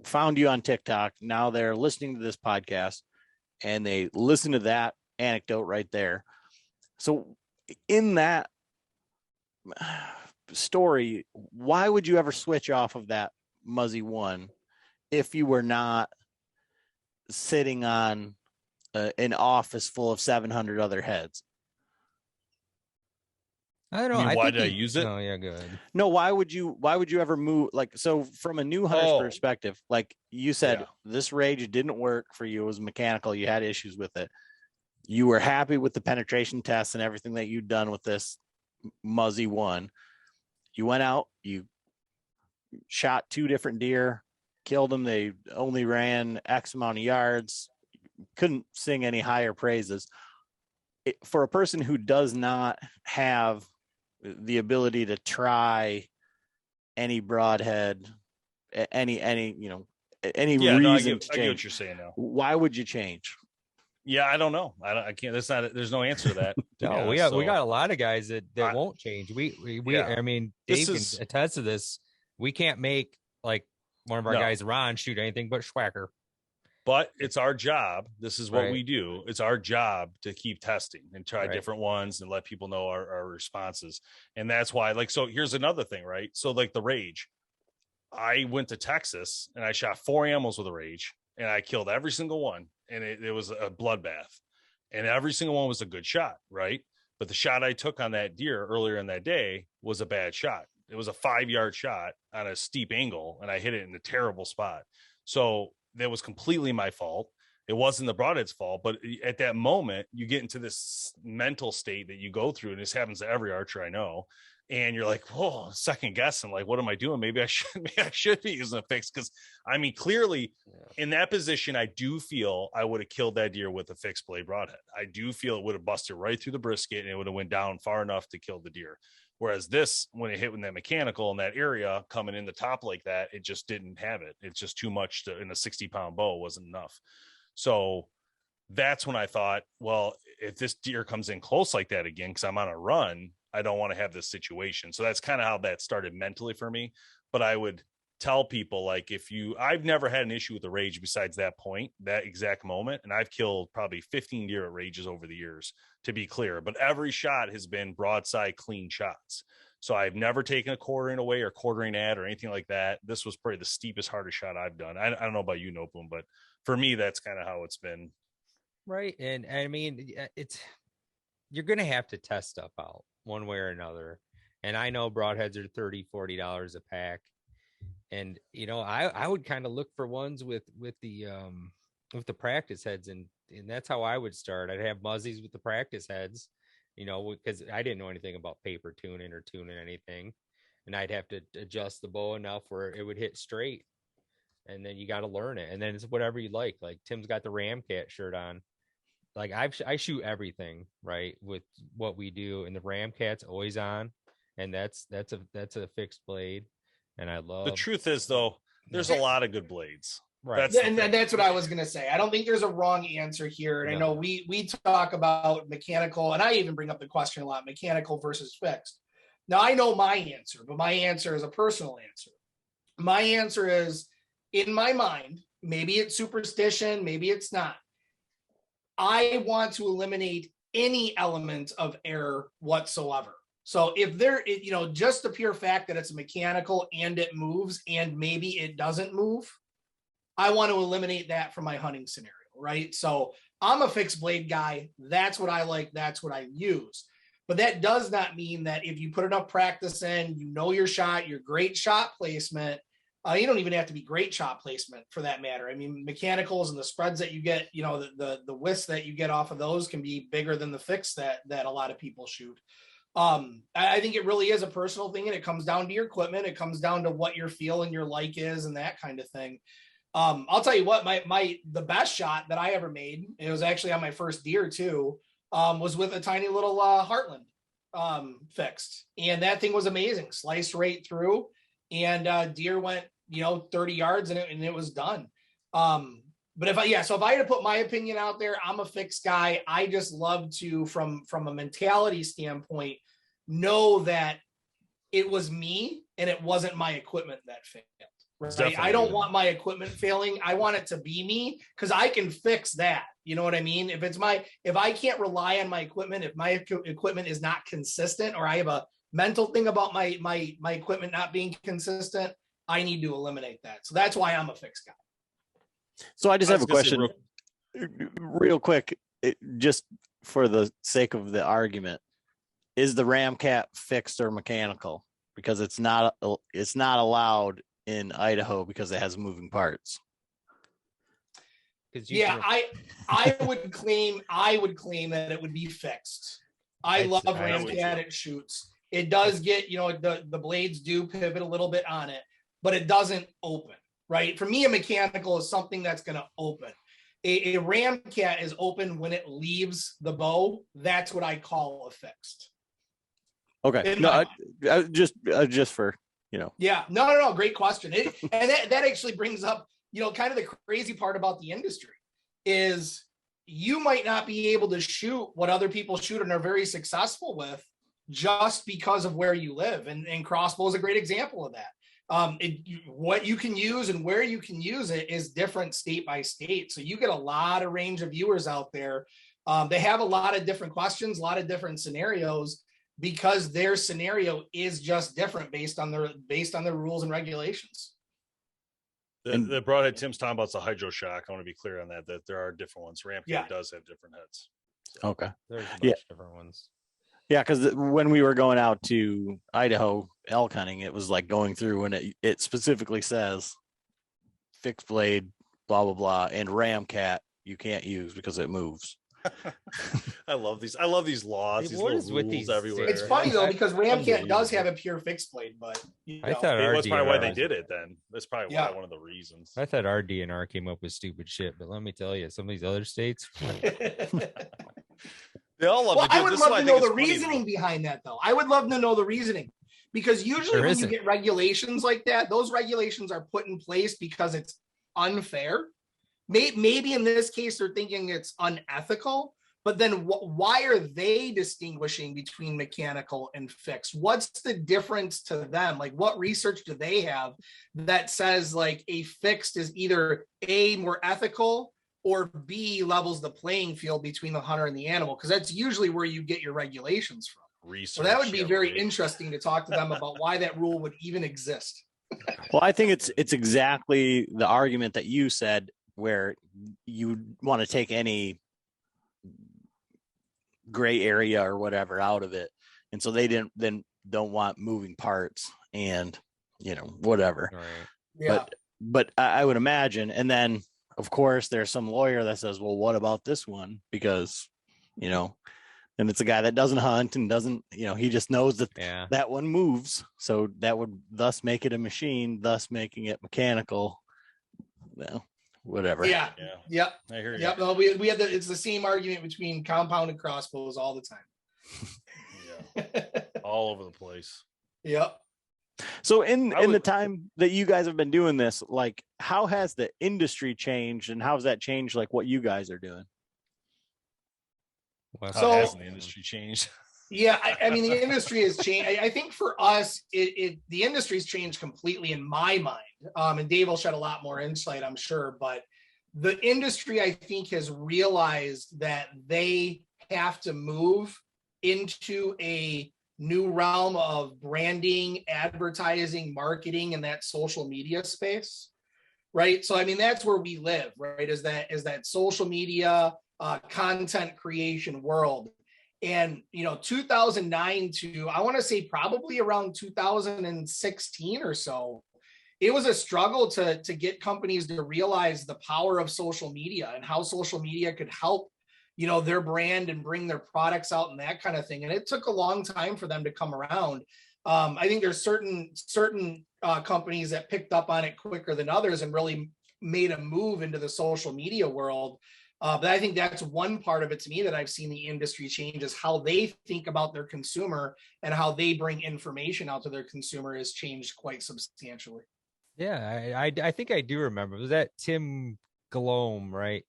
found you on TikTok. Now they're listening to this podcast and they listen to that anecdote right there. So in that story, why would you ever switch off of that Muzzy one if you were not sitting on an office full of 700 other heads? I don't know. Why did I use it? Oh yeah, good. No, why would you ever move? Like, so from a new hunter's perspective, like you said, this rage didn't work for you. It was mechanical. You had issues with it. You were happy with the penetration tests and everything that you'd done with this Muzzy one. You went out, you shot 2 different deer, killed them. They only ran X amount of yards. Couldn't sing any higher praises. For a person who does not have the ability to try any broadhead, any reason to change. I get what you're saying now. Why would you change? Yeah, I don't know. I can't. There's no answer to that. No, we got a lot of guys that won't change. I mean, Dave can attest to this. We can't make like one of our guys, Ron, shoot anything but Schwacker. But it's our job. This is what we do. It's our job to keep testing and try different ones and let people know our responses. And that's why, so here's another thing, right? So like the Rage, I went to Texas and I shot 4 animals with a Rage and I killed every single one. And it was a bloodbath. And every single one was a good shot, right? But the shot I took on that deer earlier in that day was a bad shot. It was a 5-yard shot on a steep angle and I hit it in a terrible spot. So that was completely my fault. It wasn't the broadhead's fault, but at that moment you get into this mental state that you go through, and this happens to every archer I know. And you're like, whoa, second guessing, like, what am I doing? Maybe I should be using a fix. Cause I mean, clearly in that position, I do feel I would have killed that deer with a fixed blade broadhead. I do feel it would have busted right through the brisket and it would have went down far enough to kill the deer. Whereas this, when it hit with that mechanical in that area coming in the top like that, it just didn't have it. It's just too much in a 60-pound bow wasn't enough. So that's when I thought, well, if this deer comes in close like that again, because I'm on a run, I don't want to have this situation. So that's kind of how that started mentally for me. But I would tell people, like, I've never had an issue with the Rage besides that point, that exact moment. And I've killed probably 15 deer at Rages over the years, to be clear. But every shot has been broadside, clean shots. So I've never taken a quartering away or quartering at or anything like that. This was probably the steepest, hardest shot I've done. I don't know about you, Nopum, but for me, that's kind of how it's been. Right. And I mean, you're going to have to test stuff out one way or another. And I know broadheads are $30-$40 a pack. And, I would kind of look for ones with the practice heads. And that's how I would start. I'd have Muzzies with the practice heads, because I didn't know anything about paper tuning or tuning anything. And I'd have to adjust the bow enough where it would hit straight. And then you got to learn it. And then it's whatever you like. Like Tim's got the Ramcat shirt on. Like I shoot everything right with what we do. And the Ramcat's always on. And that's a fixed blade. And I love. The truth is, though, there's a lot of good blades. Right. And that's what I was going to say. I don't think there's a wrong answer here. And I know we talk about mechanical, and I even bring up the question a lot, mechanical versus fixed. Now, I know my answer, but my answer is a personal answer. My answer is, in my mind, maybe it's superstition, maybe it's not. I want to eliminate any element of error whatsoever. So if there, just the pure fact that it's mechanical and it moves and maybe it doesn't move, I want to eliminate that from my hunting scenario, right? So I'm a fixed blade guy. That's what I like. That's what I use. But that does not mean that if you put enough practice in, your shot, your great shot placement, you don't even have to be great shot placement for that matter. I mean, mechanicals and the spreads that you get, the whisks that you get off of those can be bigger than the fixed that a lot of people shoot. I think it really is a personal thing, and it comes down to your equipment. It comes down to what your feel and your like is and that kind of thing. I'll tell you what, the best shot that I ever made, it was actually on my first deer too, was with a tiny little Heartland fixed. And that thing was amazing. Sliced right through, and deer went, 30 yards and it was done. But if I had to put my opinion out there, I'm a fixed guy. I just love to, from a mentality standpoint, know that it was me and it wasn't my equipment that failed. Right? Definitely. I don't want my equipment failing. I want it to be me because I can fix that. You know what I mean? If I can't rely on my equipment, if my equipment is not consistent, or I have a mental thing about my equipment not being consistent, I need to eliminate that. So that's why I'm a fix guy. So I just have a question real quick, just for the sake of the argument. Is the Ramcat fixed or mechanical? Because it's not allowed in Idaho because it has moving parts. Yeah, I would claim that it would be fixed. I love Ramcat. It shoots. It does get, the blades do pivot a little bit on it, but it doesn't open, right? For me, a mechanical is something that's going to open. A Ramcat is open when it leaves the bow. That's what I call a fixed. Okay. No, just for, Yeah, no. Great question. And that actually brings up, kind of the crazy part about the industry is you might not be able to shoot what other people shoot and are very successful with just because of where you live. And crossbow is a great example of that. What you can use and where you can use it is different state by state. So you get a lot of range of viewers out there. They have a lot of different questions, a lot of different scenarios, because their scenario is just different based on their rules and regulations. The broadhead Tim's talking about is the Hydro-Shock. I want to be clear on that there are different ones. Ramcat does have different heads. So. Okay. There's a bunch of different ones. Yeah, because when we were going out to Idaho elk hunting, it was like going through and it specifically says fixed blade, blah, blah, blah, and Ramcat you can't use because it moves. I love these laws. These what little is with rules these everywhere. It's funny though, because Ramcat does have a pure fixed blade, but I thought that's probably why they RDNR did it then. That's probably one of the reasons. I thought our DNR came up with stupid shit, but let me tell you, some of these other states. They all love it. I would love to know the reasoning behind that, though. I would love to know the reasoning, because usually when you get regulations like that, those regulations are put in place because it's unfair. Maybe in this case, they're thinking it's unethical, but then why are they distinguishing between mechanical and fixed? What's the difference to them? Like, what research do they have that says like a fixed is either A, more ethical, or B, levels the playing field between the hunter and the animal? Because that's usually where you get your regulations from. Research, so that would be very interesting to talk to them about why that rule would even exist. Well, I think it's exactly the argument that you said, where you want to take any gray area or whatever out of it. And so they don't want moving parts and, whatever. Right. Yeah. But I would imagine. And then of course there's some lawyer that says, well, what about this one? Because, and it's a guy that doesn't hunt and doesn't, he just knows that that one moves. So that would thus make it a machine, thus making it mechanical. Well, whatever. Yeah. Yep. I hear you. Yep. No, we had it's the same argument between compound and crossbows all the time. All over the place. Yep. So in the time that you guys have been doing this, like, how has the industry changed, and how has that changed like what you guys are doing? Well, how has the industry changed? Yeah, I mean, the industry has changed. I think for us, the industry's changed completely in my mind. And Dave will shed a lot more insight, I'm sure. But the industry, I think, has realized that they have to move into a new realm of branding, advertising, marketing, and that social media space, right? So, I mean, that's where we live, right? Is that social media content creation world. And, 2009 to, I want to say probably around 2016 or so, it was a struggle to get companies to realize the power of social media and how social media could help, their brand and bring their products out and that kind of thing. And it took a long time for them to come around. I think there's certain companies that picked up on it quicker than others and really made a move into the social media world. But I think that's one part of it to me that I've seen the industry change, is how they think about their consumer and how they bring information out to their consumer has changed quite substantially. Yeah, I think I do remember. Was that Tim Glome, right?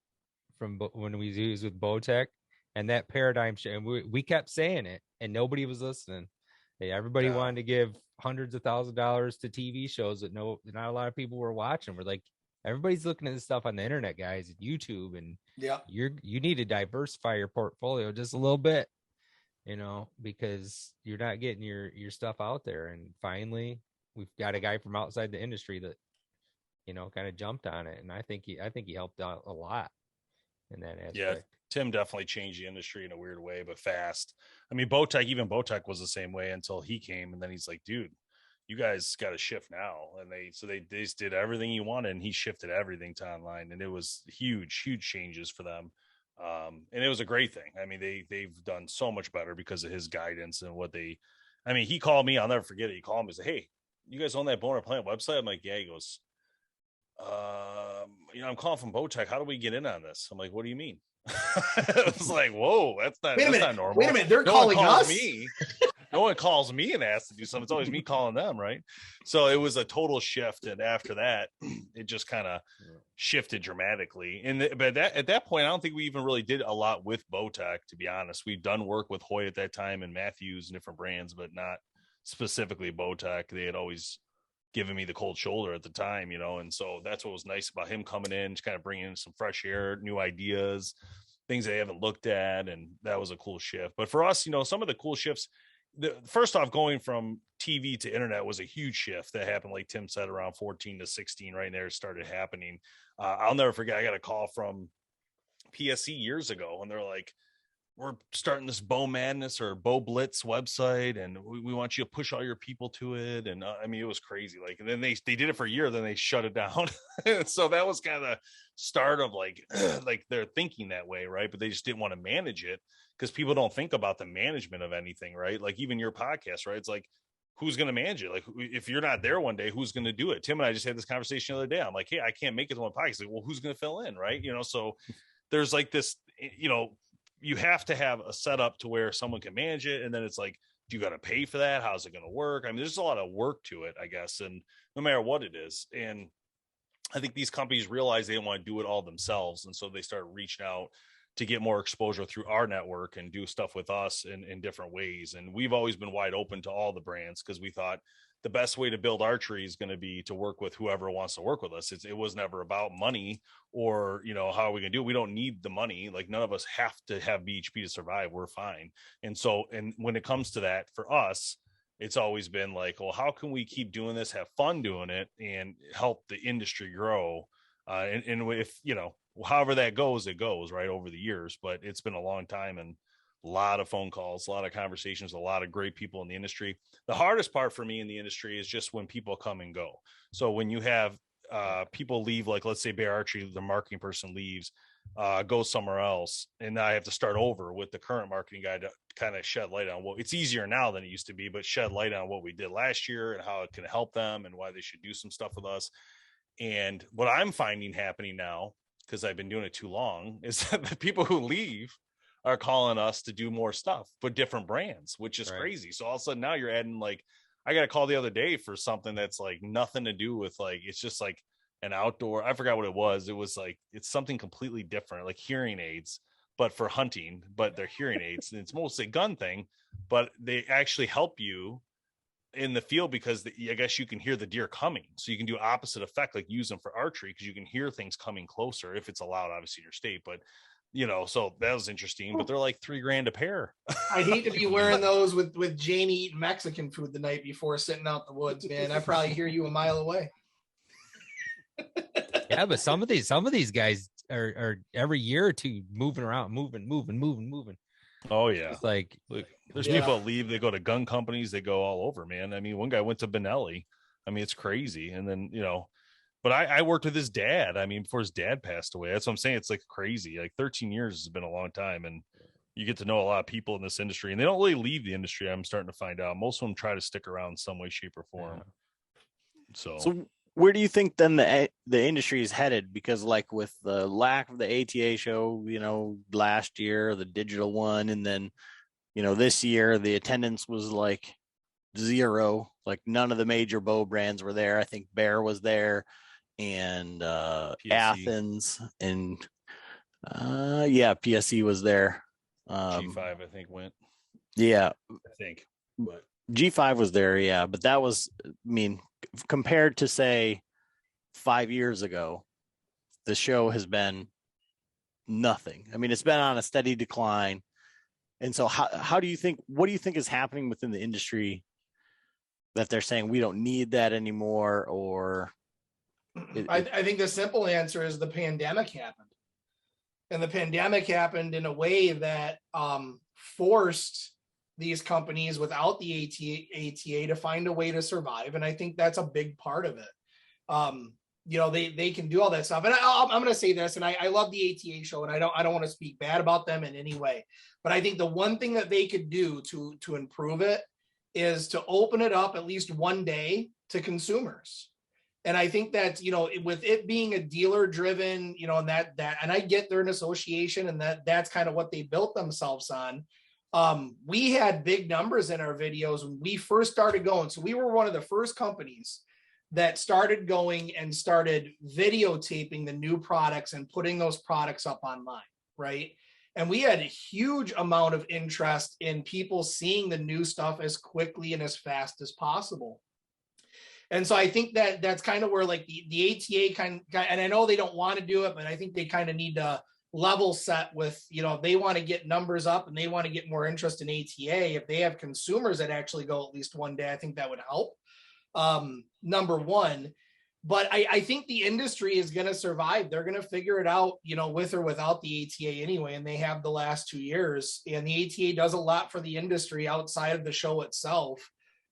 From when we was with Bowtech, and that paradigm shift. And we kept saying it, and nobody was listening. Hey, everybody wanted to give hundreds of thousands of dollars to TV shows that not a lot of people were watching. We're like, everybody's looking at this stuff on the internet, guys, and YouTube, and you need to diversify your portfolio just a little bit, because you're not getting your stuff out there. And finally, we've got a guy from outside the industry that, kind of jumped on it, and I think he helped out a lot in that aspect. Yeah, Tim definitely changed the industry in a weird way, but fast. I mean, Bowtech was the same way until he came, and then he's like, dude, you guys got to shift now. And they just did everything he wanted, and he shifted everything to online, and it was huge changes for them. And it was a great thing. I mean, they've done so much better because of his guidance and he called me, I'll never forget it. He called me and said, hey, you guys own that Boner Plant website? I'm like, yeah. He goes, I'm calling from Bowtech. How do we get in on this? I'm like, what do you mean? It was like, whoa, that's not normal. Wait a minute, they're calling us. Me. No one calls me and asks to do something. It's always me calling them, right? So it was a total shift, and after that, it just kind of shifted dramatically. But at that point, I don't think we even really did a lot with Bowtech, to be honest. We'd done work with Hoyt at that time and Matthews and different brands, but not specifically Bowtech. They had always given me the cold shoulder at the time, and so that's what was nice about him coming in, just kind of bringing in some fresh air, new ideas, things they haven't looked at, and that was a cool shift. But for us, some of the cool shifts, first off, going from TV to internet was a huge shift that happened, like Tim said, around 14 to 16, right there, it started happening. I'll never forget, I got a call from PSE years ago, and they're like, we're starting this Bow Madness or Bow Blitz website, and we want you to push all your people to it. And it was crazy. Like, and then they did it for a year, then they shut it down. So that was kind of the start of like they're thinking that way, right? But they just didn't want to manage it because people don't think about the management of anything, right? Like even your podcast, right? It's like, who's going to manage it? Like, if you're not there one day, who's going to do it? Tim and I just had this conversation the other day. I'm like, hey, I can't make it to one podcast. Like, well, who's going to fill in, right? So there's like this, you have to have a setup to where someone can manage it. And then it's like, do you got to pay for that? How's it going to work? I mean, there's a lot of work to it, I guess. And no matter what it is. And I think these companies realize they didn't want to do it all themselves. And so they started reaching out to get more exposure through our network and do stuff with us in different ways. And we've always been wide open to all the brands because we thought the best way to build archery is going to be to work with whoever wants to work with us. It was never about money or, how are we going to do it? We don't need the money. Like none of us have to have BHP to survive. We're fine. And so, and when it comes to that for us, it's always been like, well, how can we keep doing this, have fun doing it and help the industry grow? And if, however that goes, it goes right over the years, but it's been a long time and a lot of phone calls, a lot of conversations, a lot of great people in the industry. The hardest part for me in the industry is just when people come and go. So when you have people leave, like let's say Bear Archery, the marketing person leaves, goes somewhere else, and I have to start over with the current marketing guy to kind of shed light on it's easier now than it used to be, but shed light on what we did last year and how it can help them and why they should do some stuff with us. And what I'm finding happening now, because I've been doing it too long, is that the people who leave are calling us to do more stuff, but different brands, which is crazy. So all of a sudden now you're adding like, I got a call the other day for something that's like nothing to do with like, it's just like an outdoor, I forgot what it was. It was like, it's something completely different, like hearing aids, but for hunting, but they're hearing aids. And it's mostly a gun thing, but they actually help you in the field because I guess you can hear the deer coming. So you can do opposite effect, like use them for archery because you can hear things coming closer if it's allowed, obviously in your state, but so that was interesting, but they're like $3,000 a pair. I'd hate to be wearing those with Janie eating Mexican food the night before sitting out in the woods, man. I probably hear you a mile away. Yeah, but some of these guys are every year or two moving around, moving. Oh yeah. It's like, look, there's people that leave, they go to gun companies, they go all over, man. I mean, one guy went to Benelli. I mean, it's crazy. And then, but I worked with his dad. I mean, before his dad passed away. That's what I'm saying. It's like crazy. Like 13 years has been a long time. And you get to know a lot of people in this industry. And they don't really leave the industry. I'm starting to find out. Most of them try to stick around in some way, shape, or form. So where do you think then the industry is headed? Because like with the lack of the ATA show, last year, the digital one, and then, this year, the attendance was like zero. Like none of the major bow brands were there. I think Bear was there. And Athens and PSE was there. G5 I think went. Yeah, I think. But G5 was there, yeah, but that was, I mean, compared to say 5 years ago, the show has been nothing. I mean, it's been on a steady decline. And so how do you think, what do you think is happening within the industry that they're saying we don't need that anymore? Or I think the simple answer is the pandemic happened. And the pandemic happened in a way that forced these companies without the ATA to find a way to survive. And I think that's a big part of it. They can do all that stuff. And I'm going to say this, and I love the ATA show, and I don't want to speak bad about them in any way. But I think the one thing that they could do to improve it is to open it up at least one day to consumers. And I think that, with it being a dealer driven, and and I get they're an association, and that's kind of what they built themselves on. We had big numbers in our videos when we first started going. So we were one of the first companies that started going and started videotaping the new products and putting those products up online, right? And we had a huge amount of interest in people seeing the new stuff as quickly and as fast as possible. And so I think that that's kind of where like the ATA and I know they don't want to do it, but I think they kind of need to level set with, if they want to get numbers up and they want to get more interest in ATA, if they have consumers that actually go at least one day, I think that would help. Number one, but I think the industry is going to survive. They're going to figure it out, with or without the ATA anyway. And they have the last 2 years, and the ATA does a lot for the industry outside of the show itself.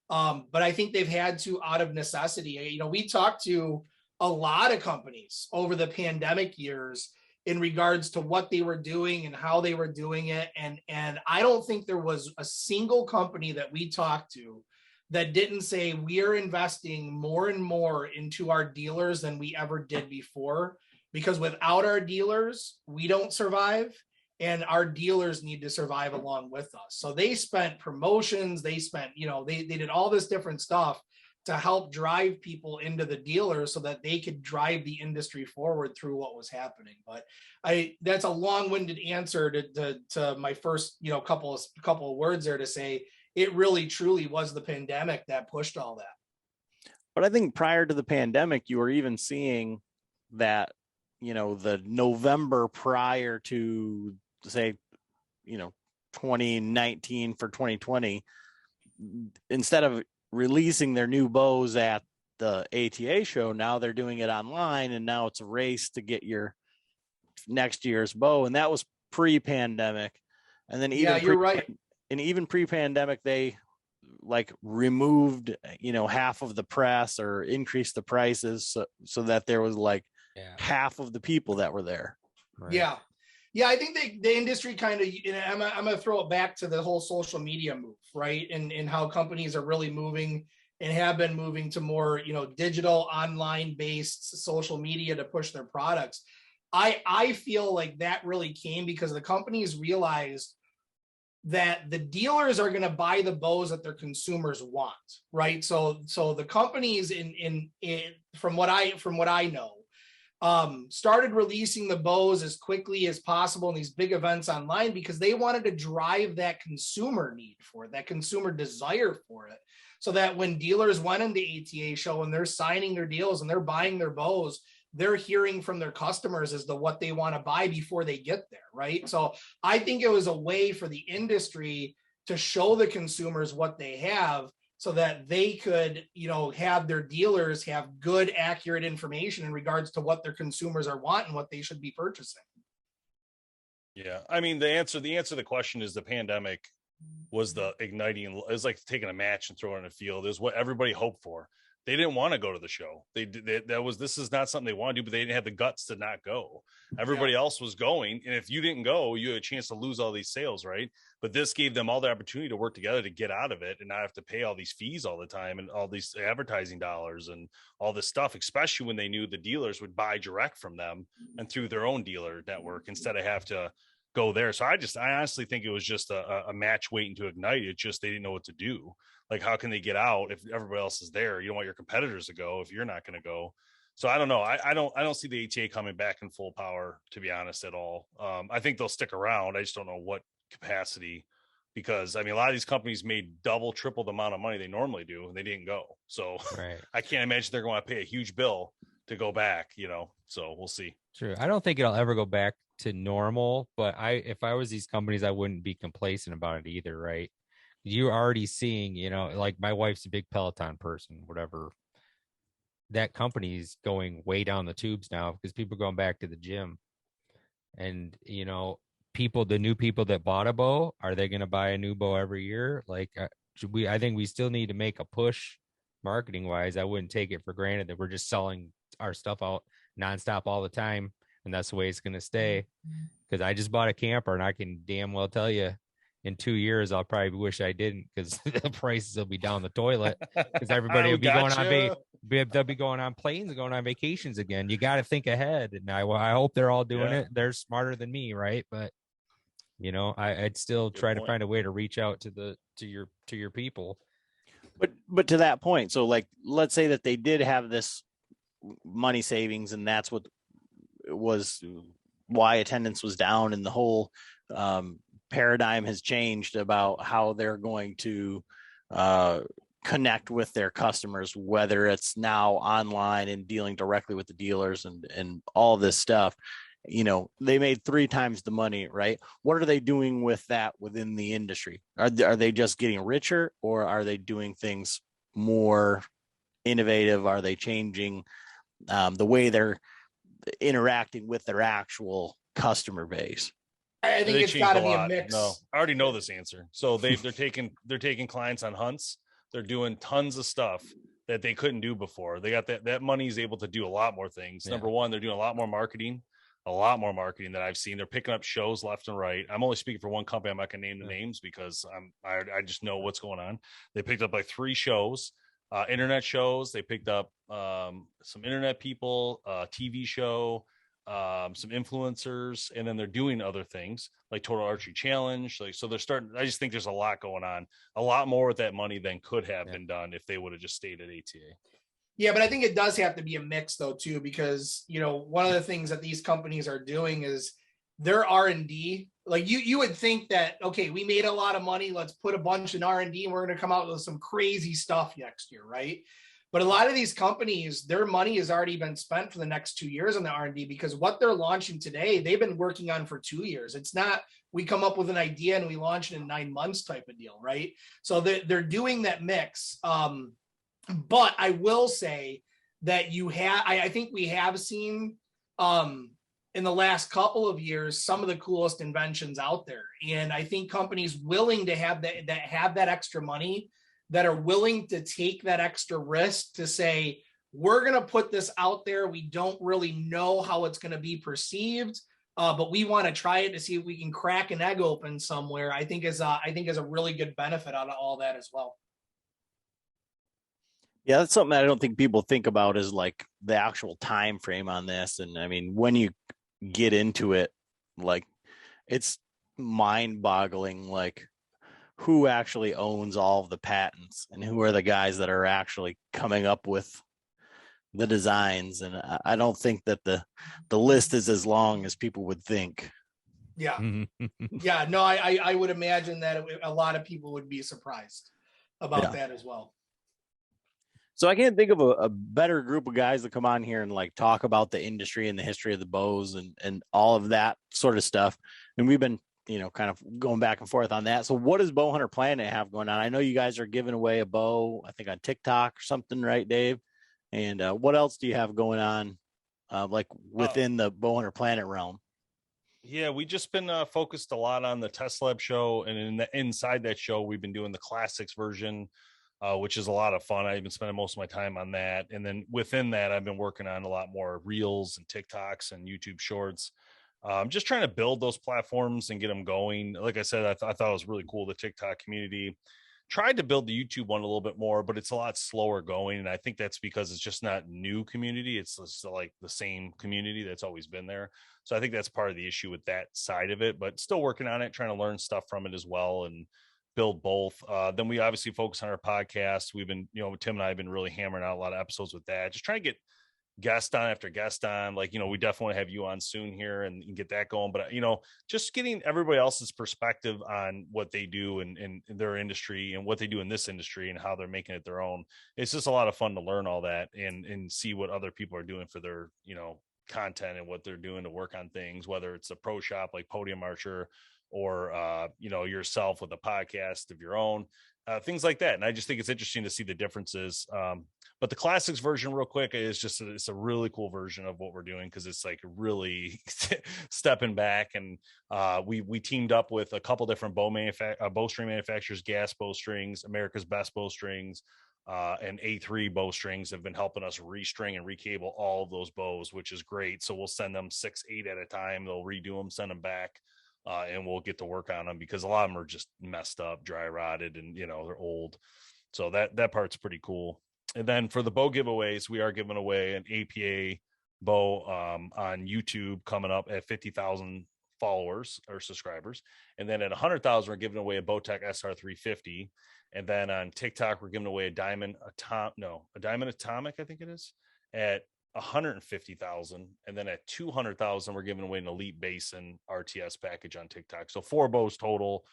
But I think they've had to out of necessity. We talked to a lot of companies over the pandemic years in regards to what they were doing and how they were doing it. And I don't think there was a single company that we talked to that didn't say we are investing more and more into our dealers than we ever did before, because without our dealers, we don't survive. And our dealers need to survive along with us. So they spent promotions, they spent, they did all this different stuff to help drive people into the dealers so that they could drive the industry forward through what was happening. But that's a long-winded answer to my first, couple of words there to say it really truly was the pandemic that pushed all that. But I think prior to the pandemic, you were even seeing that, the November prior to say, 2019 for 2020, instead of releasing their new bows at the ATA show, now they're doing it online, and now it's a race to get your next year's bow. And that was pre-pandemic. And then even you're right. And even pre-pandemic, they like removed, half of the press or increased the prices so that there was like half of the people that were there. Right. Yeah, I think the industry kind of, I'm going to throw it back to the whole social media move, right? And how companies are really moving and have been moving to more, digital, online-based social media to push their products. I feel like that really came because the companies realized that the dealers are going to buy the bows that their consumers want, right? So the companies from what I know, started releasing the bows as quickly as possible in these big events online because they wanted to drive that consumer need for it, that consumer desire for it. So that when dealers went into ATA show and they're signing their deals and they're buying their bows, they're hearing from their customers as to what they want to buy before they get there, right? So I think it was a way for the industry to show the consumers what they have so that they could, have their dealers have good, accurate information in regards to what their consumers are wanting, what they should be purchasing. Yeah. I mean, the answer to the question is the pandemic was the igniting. It was like taking a match and throwing it in a field. It was what everybody hoped for. They didn't want to go to the show. This is not something they want to do, but they didn't have the guts to not go. Everybody else was going. And if you didn't go, you had a chance to lose all these sales, right? But this gave them all the opportunity to work together to get out of it and not have to pay all these fees all the time and all these advertising dollars and all this stuff, especially when they knew the dealers would buy direct from them and through their own dealer network instead of have to go there. So I honestly think it was just a match waiting to ignite. It just, they didn't know what to do. Like, how can they get out if everybody else is there? You don't want your competitors to go if you're not going to go. So I don't know. I don't see the ATA coming back in full power, to be honest, at all. I think they'll stick around. I just don't know what capacity because I mean, a lot of these companies made double, triple the amount of money they normally do, and they didn't go. So Right. I can't imagine they're going to pay a huge bill to go back, so we'll see. True. I don't think it'll ever go back to normal, but if I was these companies, I wouldn't be complacent about it either, right? You're already seeing, like my wife's a big Peloton person, whatever. That company's going way down the tubes now because people are going back to the gym. And, the new people that bought a bow, are they going to buy a new bow every year? Like, I think we still need to make a push marketing wise. I wouldn't take it for granted that we're just selling our stuff out nonstop all the time. And that's the way it's going to stay. Because I just bought a camper and I can damn well tell you in 2 years, I'll probably wish I didn't because the prices will be down the toilet because everybody will be going on they'll be going on planes and going on vacations again. You got to think ahead. And I hope they're all doing it. They're smarter than me. Right. But I'd still try to find a way to reach out to your people. But to that point, so like, let's say that they did have this money savings and that's what was why attendance was down and the whole paradigm has changed about how they're going to connect with their customers, whether it's now online and dealing directly with the dealers and all this stuff. They made 3 times the money, right? What are they doing with that within the industry? Are they just getting richer, or are they doing things more innovative? Are they changing the way they're interacting with their actual customer base? I think it's got to be a mix. No, I already know this answer. So they're taking clients on hunts. They're doing tons of stuff that they couldn't do before. They got that money is able to do a lot more things. Yeah. Number one, they're doing a lot more marketing that I've seen. They're picking up shows left and right. I'm only speaking for one company. I'm not going to name the names because I just know what's going on. They picked up like 3 shows, internet shows. They picked up some internet people, TV show, some influencers, and then they're doing other things like Total Archery Challenge. So they're starting. I just think there's a lot going on, a lot more with that money than could have been done if they would have just stayed at ATA. Yeah, but I think it does have to be a mix though too, because one of the things that these companies are doing is their R&D. Like you would think that, okay, we made a lot of money, let's put a bunch in R&D and we're going to come out with some crazy stuff next year, right? But a lot of these companies, their money has already been spent for the next 2 years on the R&D, because what they're launching today, they've been working on for 2 years. It's not we come up with an idea and we launch it in 9 months type of deal, right? So they're doing that mix. But I will say that I think we have seen in the last couple of years some of the coolest inventions out there. And I think companies willing to have that extra money, that are willing to take that extra risk to say, we're going to put this out there. We don't really know how it's going to be perceived, but we want to try it to see if we can crack an egg open somewhere. I think is a really good benefit out of all that as well. Yeah, that's something I don't think people think about, is like the actual time frame on this. And I mean, when you get into it, like, it's mind-boggling, like who actually owns all of the patents and who are the guys that are actually coming up with the designs. And I don't think that the list is as long as people would think. Yeah. Yeah, no, I would imagine that a lot of people would be surprised about that as well. So I can't think of a better group of guys to come on here and like talk about the industry and the history of the bows and all of that sort of stuff. And we've been, kind of going back and forth on that. So what does Bowhunter Planet have going on? I know you guys are giving away a bow, I think on TikTok or something, right, Dave? And what else do you have going on like within the Bowhunter Planet realm? Yeah, we just been focused a lot on the Test Lab show. And inside that show, we've been doing the classics version, which is a lot of fun. I've been spending most of my time on that. And then within that, I've been working on a lot more reels and TikToks and YouTube shorts. Just trying to build those platforms and get them going. Like I said, I thought it was really cool, the TikTok community. Tried to build the YouTube one a little bit more, but it's a lot slower going. And I think that's because it's just not new community. It's just like the same community that's always been there. So I think that's part of the issue with that side of it, but still working on it, trying to learn stuff from it as well and build both. Then we obviously focus on our podcast. We've been, Tim and I have been really hammering out a lot of episodes with that, just trying to guest on after guest on. Like, we definitely want to have you on soon here and get that going. But, just getting everybody else's perspective on what they do in their industry and what they do in this industry and how they're making it their own. It's just a lot of fun to learn all that and see what other people are doing for their, content and what they're doing to work on things, whether it's a pro shop like Podium Archer or, yourself with a podcast of your own, things like that. And I just think it's interesting to see the differences. But the classics version real quick is just, it's a really cool version of what we're doing. Cause it's like really stepping back. And we teamed up with a couple different bowstring manufacturers, Gas Bowstrings, America's Best Bowstrings, and A3 bowstrings have been helping us restring and recable all of those bows, which is great. So we'll send them 6-8 at a time. They'll redo them, send them back. And we'll get to work on them because a lot of them are just messed up, dry rotted, and they're old. So that part's pretty cool. And then for the bow giveaways, we are giving away an APA bow on YouTube coming up at 50,000 followers or subscribers. And then at 100,000, we're giving away a Bowtech SR350. And then on TikTok, we're giving away a Diamond Atomic, I think it is, at 150,000. And then at 200,000, we're giving away an Elite Basin RTS package on TikTok. So 4 bows total.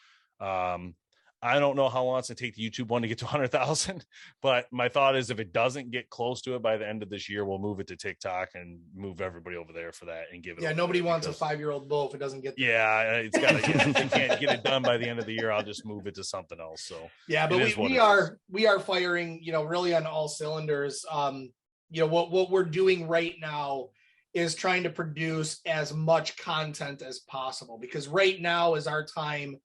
I don't know how long it's going to take the YouTube one to get to 100,000, but my thought is if it doesn't get close to it by the end of this year, we'll move it to TikTok and move everybody over there for that and give it. Yeah, nobody wants a 5-year-old bow if it doesn't get there. Yeah, it's got to. If they can't get it done by the end of the year, I'll just move it to something else. So yeah, but we are firing, really on all cylinders. What we're doing right now is trying to produce as much content as possible, because right now is our time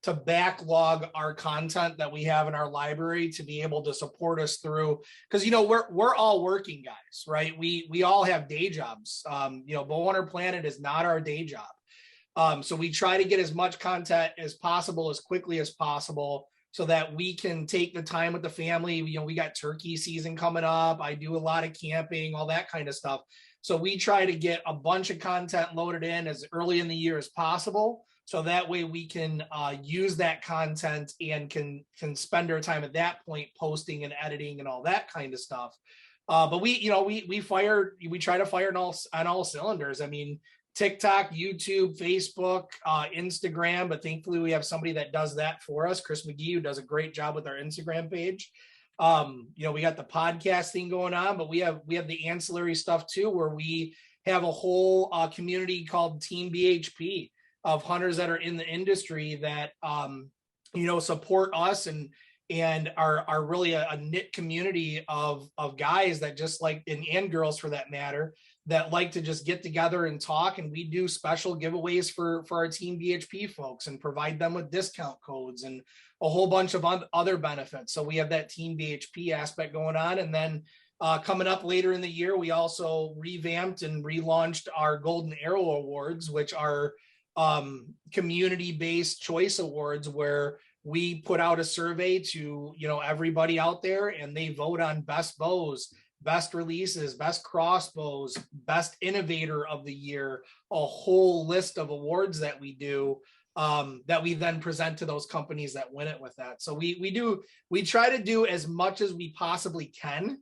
to backlog our content that we have in our library to be able to support us through. Because, we're all working guys, right? We all have day jobs. Bowhunter Planet is not our day job. So we try to get as much content as possible, as quickly as possible, so that we can take the time with the family. We got turkey season coming up. I do a lot of camping, all that kind of stuff. So we try to get a bunch of content loaded in as early in the year as possible. So that way we can use that content and can spend our time at that point posting and editing and all that kind of stuff. But we try to fire on all cylinders. I mean, TikTok, YouTube, Facebook, Instagram, but thankfully we have somebody that does that for us, Chris McGee, who does a great job with our Instagram page. We got the podcast thing going on, but we have the ancillary stuff too, where we have a whole community called Team BHP of hunters that are in the industry that support us and are really a knit community of guys that just like, and girls for that matter, that like to just get together and talk. And we do special giveaways for our Team BHP folks and provide them with discount codes and a whole bunch of other benefits. So we have that Team BHP aspect going on. And then coming up later in the year, we also revamped and relaunched our Golden Arrow Awards, which are community-based choice awards, where we put out a survey to everybody out there, and they vote on best bows, best releases, best crossbows, best innovator of the year, a whole list of awards that we do, that we then present to those companies that win it with that. So we try to do as much as we possibly can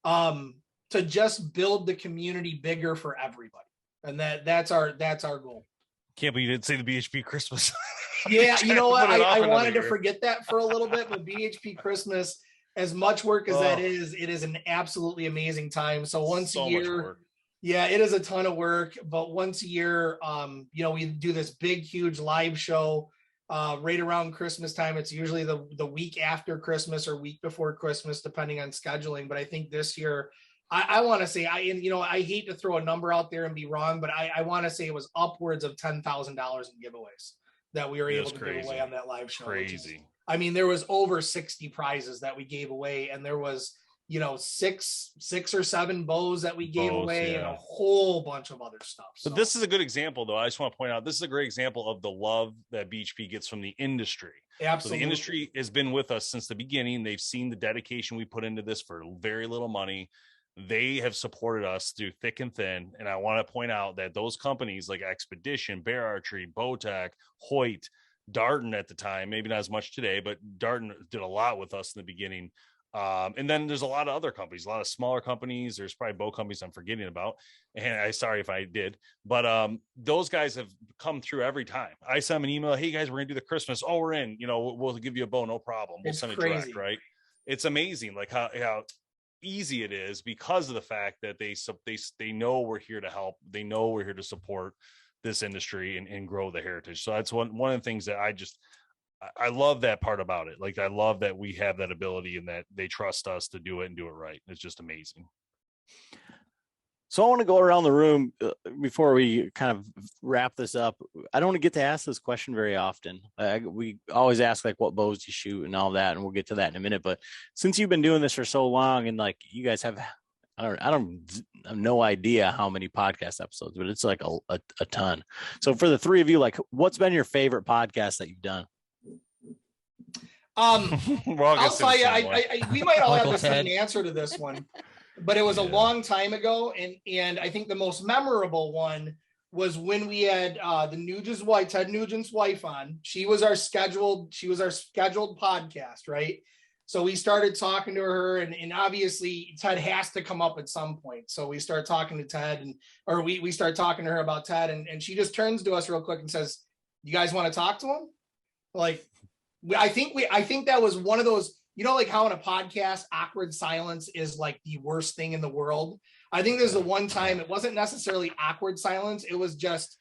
to just build the community bigger for everybody, and that's our goal. Can't believe you didn't say the BHP Christmas. Yeah, you know what? I wanted to forget that for a little bit, but BHP Christmas, as much work as that is, it is an absolutely amazing time. So once a year, yeah, it is a ton of work, but once a year, we do this big, huge live show right around Christmas time. It's usually the week after Christmas or week before Christmas, depending on scheduling. But I think this year, I want to say, I hate to throw a number out there and be wrong, but I want to say it was upwards of $10,000 in giveaways that we were able to give away on that live show. Crazy. There was over 60 prizes that we gave away, and there was, six or seven bows that we gave away, and a whole bunch of other stuff. But this is a good example, though. I just want to point out, this is a great example of the love that BHP gets from the industry. Absolutely. So the industry has been with us since the beginning. They've seen the dedication we put into this for very little money. They have supported us through thick and thin. And I want to point out that those companies like Expedition, Bear Archery, Bowtech, Hoyt, Darden at the time, maybe not as much today, but Darden did a lot with us in the beginning. And then there's a lot of other companies, a lot of smaller companies. There's probably boat companies I'm forgetting about. And I sorry if I did, but those guys have come through every time. I send them an email, hey guys, we're gonna do the Christmas. Oh, we're in, we'll give you a boat, no problem. We'll send it direct, right? It's amazing like how easy it is because of the fact that they know we're here to help. They know we're here to support this industry and grow the heritage. So that's one of the things that I love that part about it. Like, I love that we have that ability and that they trust us to do it and do it right. It's just amazing. So I want to go around the room before we kind of wrap this up. I don't get to ask this question very often. We always ask like what bows you shoot and all that, and we'll get to that in a minute. But since you've been doing this for so long, and like you guys have, I have no idea how many podcast episodes, but it's like a ton. So for the three of you, like, what's been your favorite podcast that you've done? I'll tell you, we might all have the same answer to this one, but it was a long time ago, and I think the most memorable one was when we had Ted Nugent's wife on. She was our scheduled podcast, right? So we started talking to her, and obviously Ted has to come up at some point. So we start talking to Ted, we start talking to her about Ted, and she just turns to us real quick and says, "You guys want to talk to him?" Like, I think that was one of those, like how in a podcast, awkward silence is like the worst thing in the world. I think there's the one time it wasn't necessarily awkward silence. It was just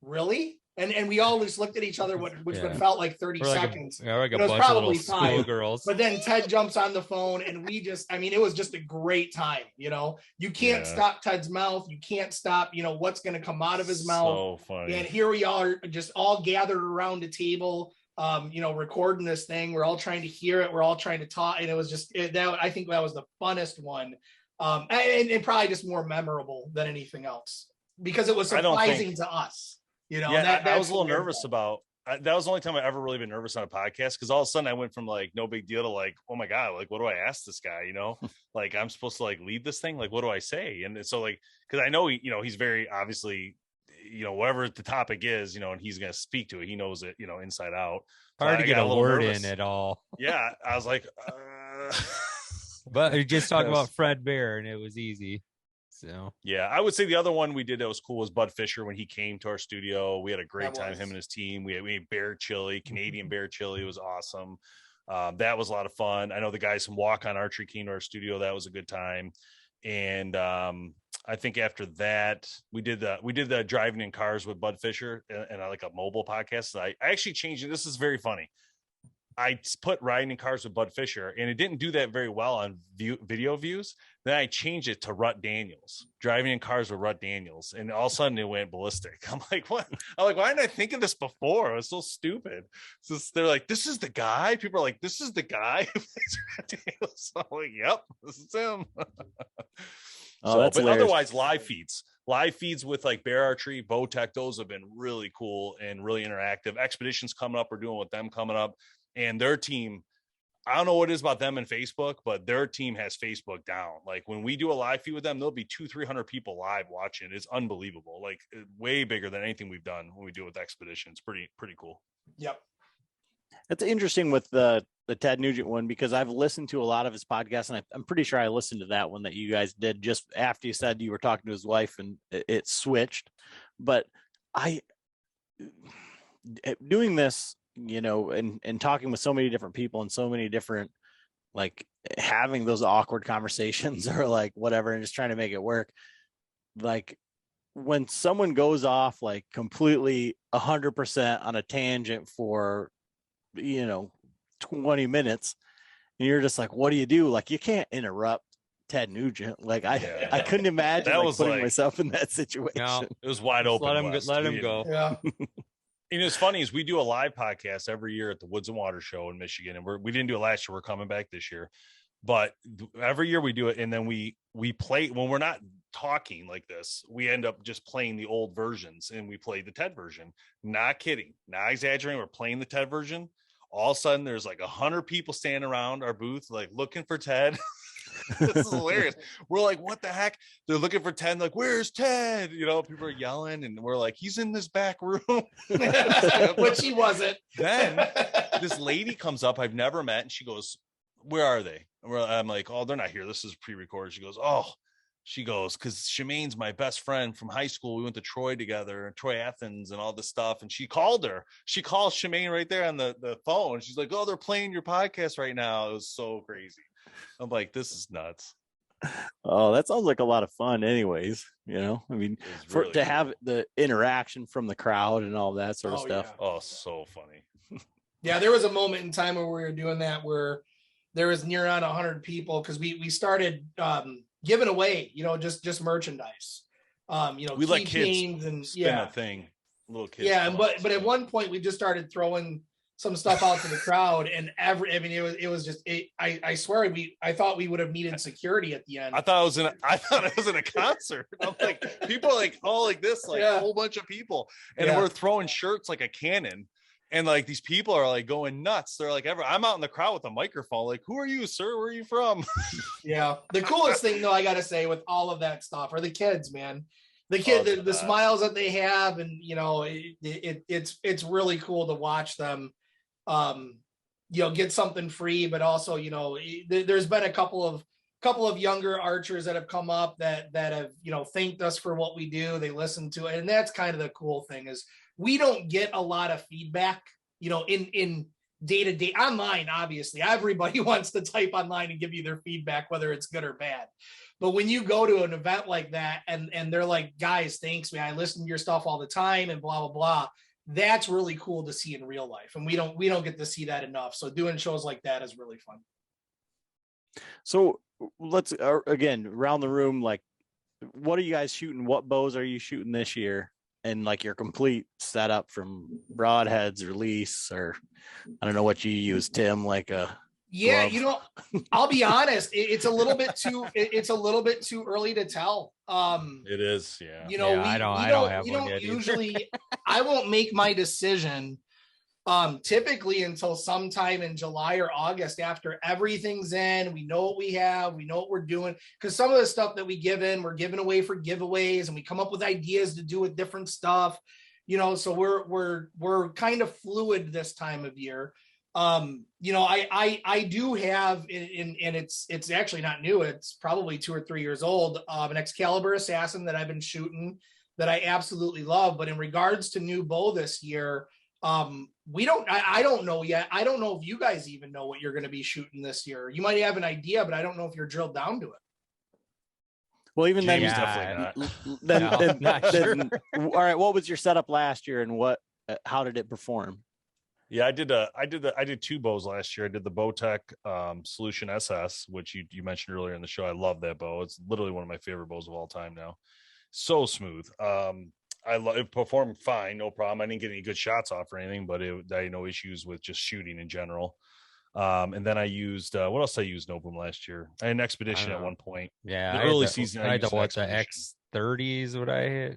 really. And we all just looked at each other, which felt like 30 seconds. Like it was probably 5 girls. But then Ted jumps on the phone and it was just a great time. You can't stop Ted's mouth. You can't stop, what's going to come out of his mouth. So funny. And here we are just all gathered around a table, recording this thing. We're all trying to hear it. We're all trying to talk. And it was just I think that was the funnest one. And probably just more memorable than anything else because it was surprising to us. I was a little nervous about that. Was the only time I ever really been nervous on a podcast, because all of a sudden I went from like no big deal to like, oh my god, like what do I ask this guy? Like I'm supposed to like lead this thing. Like what do I say? And so like, because I know he's very obviously, whatever the topic is, and he's gonna speak to it. He knows it, inside out. Hard to get a word in at all. Yeah, I was like, but we just talked about Fred Bear, and it was easy. So yeah, I would say the other one we did that was cool was Bud Fisher when he came to our studio. We had a great time, him and his team. We ate bear chili, Canadian bear chili. It was awesome. That was a lot of fun. I know the guys from Walk On Archery came to our studio. That was a good time. And I think after that we did the driving in cars with Bud Fisher and like a mobile podcast. I actually changed it. This is very funny. I put riding in cars with Bud Fisher, and it didn't do that very well on video views. Then I changed it to Rut Daniels, driving in cars with Rut Daniels, and all of a sudden it went ballistic. I'm like, what? I'm like, why didn't I think of this before? It was so stupid. So they're like, this is the guy. People are like, this is the guy who plays Rut Daniels. I'm like, yep, this is him. But otherwise, live feeds with like Bear Archery, Bowtech, those have been really cool and really interactive. Expeditions coming up, we're doing with them coming up. And their team, I don't know what it is about them and Facebook, but their team has Facebook down. Like when we do a live feed with them, there'll be 200-300 people live watching. It's unbelievable. Like way bigger than anything we've done when we do it with Expeditions. Pretty cool. Yep. It's interesting with the Ted Nugent one, because I've listened to a lot of his podcasts, and I'm pretty sure I listened to that one that you guys did just after you said you were talking to his wife and it switched. But doing this, and talking with so many different people and so many different, like having those awkward conversations or like whatever, and just trying to make it work. Like when someone goes off like completely 100% on a tangent for, 20 minutes, and you're just like, what do you do? Like you can't interrupt Ted Nugent. Like I couldn't imagine putting myself in that situation. No, it was wide open. Let him go. Yeah. It's funny is we do a live podcast every year at the Woods and Water Show in Michigan, and we didn't do it last year. We're coming back this year, but every year we do it, and then we play when we're not talking like this. We end up just playing the old versions, and we play the Ted version. Not kidding, not exaggerating. We're playing the Ted version. All of a sudden, there's like 100 people standing around our booth, like looking for Ted. This is hilarious. We're like, what the heck? They're looking for Ted. Like, where's Ted? People are yelling, and we're like, he's in this back room. Which he wasn't. Then this lady comes up I've never met, and she goes, where are they? I'm like, oh, they're not here. This is pre-recorded. She goes, because Shemaine's my best friend from high school. We went to Troy together, Troy Athens, and all this stuff. And she called her. She called Shemaine right there on the phone. She's like, oh, they're playing your podcast right now. It was so crazy. I'm like, this is nuts. Oh, that sounds like a lot of fun anyways. I mean, Really cool. have the interaction from the crowd and all that sort of stuff. Yeah. Oh, so funny. Yeah, there was a moment in time where we were doing that where there was near on 100 people because we started giving away, just merchandise. We let kids and spin a thing, little kids. Yeah, but at one point we just started throwing some stuff out to the crowd, and it was just I swear I thought we would have needed security at the end. I thought it was in a concert. I'm like, people are like all like this, like a whole bunch of people, and we're throwing shirts like a cannon. And like these people are like going nuts. They're like, I'm out in the crowd with a microphone. Like, who are you, sir? Where are you from? Yeah. The coolest thing, though, I got to say, with all of that stuff are the kids, man. The smiles that they have, and it's really cool to watch them. Get something free, but also there's been a couple of younger archers that have come up that have thanked us for what we do. They listen to it, and that's kind of the cool thing is. We don't get a lot of feedback, in day-to-day online. Obviously, everybody wants to type online and give you their feedback, whether it's good or bad. But when you go to an event like that and they're like, guys, thanks, man, I listen to your stuff all the time and blah, blah, blah. That's really cool to see in real life. And we don't get to see that enough. So doing shows like that is really fun. So let's, again, around the room, like, what are you guys shooting? What bows are you shooting this year? And like your complete setup from broadheads, release, or I don't know what you use, Tim, like a glove. I'll be honest, it's a little bit too early to tell. It is, yeah. I don't have one yet usually I won't make my decision typically until sometime in July or August after everything's in. We know what we have, we know what we're doing, because some of the stuff that we give in, we're giving away for giveaways, and we come up with ideas to do with different stuff, so we're kind of fluid this time of year. I do have and it's actually not new, it's probably 2 or 3 years old, an Excalibur Assassin that I've been shooting that I absolutely love. But in regards to new bow this year, I don't know yet. I don't know if you guys even know what you're going to be shooting this year. You might have an idea, but I don't know if you're drilled down to it. Well, even then, definitely not. All right. What was your setup last year, and how did it perform? Yeah, I did 2 bows last year. I did the Bowtech Solution SS, which you mentioned earlier in the show. I love that bow. It's literally one of my favorite bows of all time now. So smooth. It performed fine, no problem. I didn't get any good shots off or anything, but I had no issues with just shooting in general. And then I used what else I used no boom last year? I had an Expedition at one point. Yeah, the early season. I had to watch the X30s.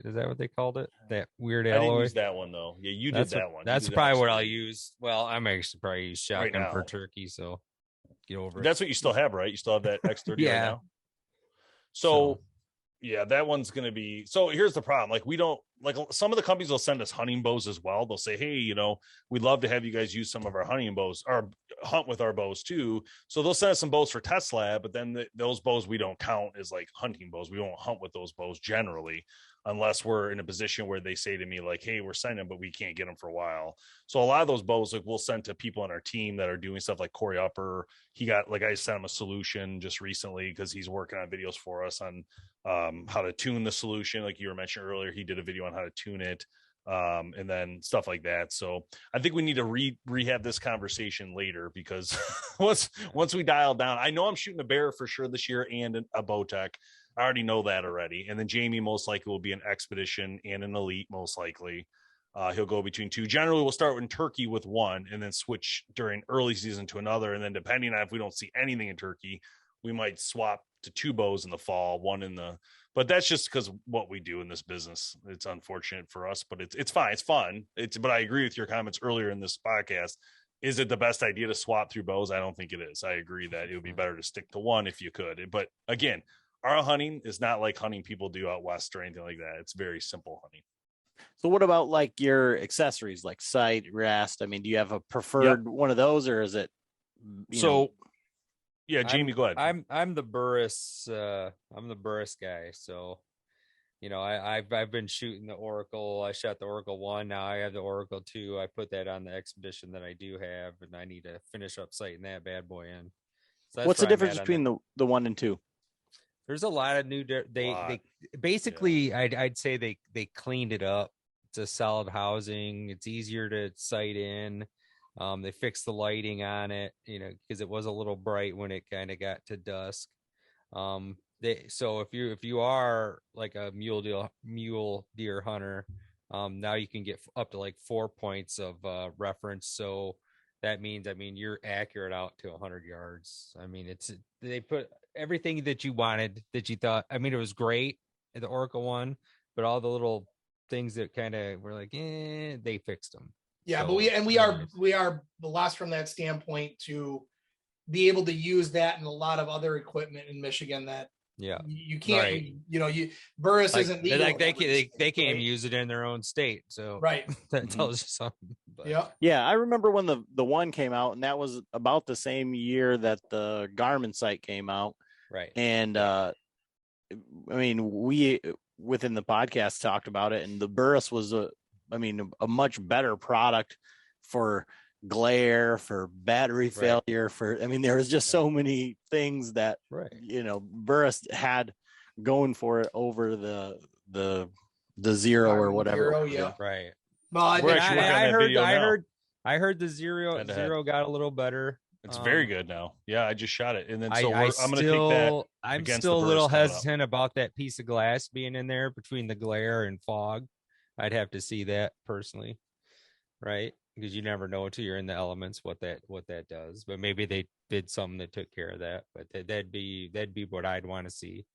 Is that what they called it? That weird alloy. I didn't use that one though. Yeah, you did that one. That's probably what I'll use. Well, I'm actually probably use shotgun for turkey. So get over it. That's what you still have, right? You still have that X30 right now. So yeah, that one's going to be. So here's the problem. Like, we don't, like, some of the companies will send us hunting bows as well. They'll say, hey, we'd love to have you guys use some of our hunting bows or hunt with our bows too. So they'll send us some bows for test lab, but then those bows we don't count as like hunting bows. We won't hunt with those bows generally, unless we're in a position where they say to me like, hey, we're sending them, but we can't get them for a while. So a lot of those bows, like, we'll send to people on our team that are doing stuff, like Corey Upper. I sent him a Solution just recently because he's working on videos for us on how to tune the Solution. Like you were mentioning earlier, he did a video on how to tune it, and then stuff like that. So I think we need to rehab this conversation later, because once we dial down, I know I'm shooting a Bear for sure this year and a Bowtech. I already know that already. And then Jamie most likely will be an Expedition and an Elite, most likely. He'll go between 2. Generally, we'll start in turkey with 1 and then switch during early season to another. And then depending on if we don't see anything in turkey, we might swap to 2 bows in the fall, 1 in the, but that's just because what we do in this business. It's unfortunate for us, but it's fine. It's fun. But I agree with your comments earlier in this podcast. Is it the best idea to swap through bows? I don't think it is. I agree that it would be better to stick to 1 if you could. But again, our hunting is not like hunting people do out west or anything like that. It's very simple hunting. So what about like your accessories, like sight, rest? I mean, do you have a preferred one of those, or is it? Yeah, Jamie, go ahead. I'm the Burris guy. So, I've been shooting the Oracle. I shot the Oracle 1. Now I have the Oracle 2. I put that on the exhibition that I do have, and I need to finish up sighting that bad boy in. So What's the where I'm difference at on between that. the 1 and 2? There's a lot of new. They basically, I'd say they cleaned it up. It's a solid housing. It's easier to sight in. They fixed the lighting on it, because it was a little bright when it kind of got to dusk. So if you are like a mule deer hunter, now you can get up to like 4 points of reference. So that means, you're accurate out to 100 yards. They put everything that you wanted, that you thought. It was great at the Oracle 1, but all the little things that kind of were like, they fixed them. Yeah, So, but we are blessed from that standpoint to be able to use that and a lot of other equipment in Michigan that you can't. Right. Burris isn't legal. Like they can't even use it in their own state. So right, that tells you something. But. Yeah, I remember when the 1 came out, and that was about the same year that the Garmin sight came out. Right. And we within the podcast talked about it, and the Burris was a much better product for glare, for battery failure, there was just so many things that Burris had going for it over the Zero or whatever. Right. Well, I heard the Zero got a little better. It's very good now. Yeah, I just shot it, and then I'm going to take that. I'm still a little hesitant about that piece of glass being in there between the glare and fog. I'd have to see that personally, right? Because you never know until you're in the elements what that does. But maybe they did something that took care of that. But that'd be what I'd want to see.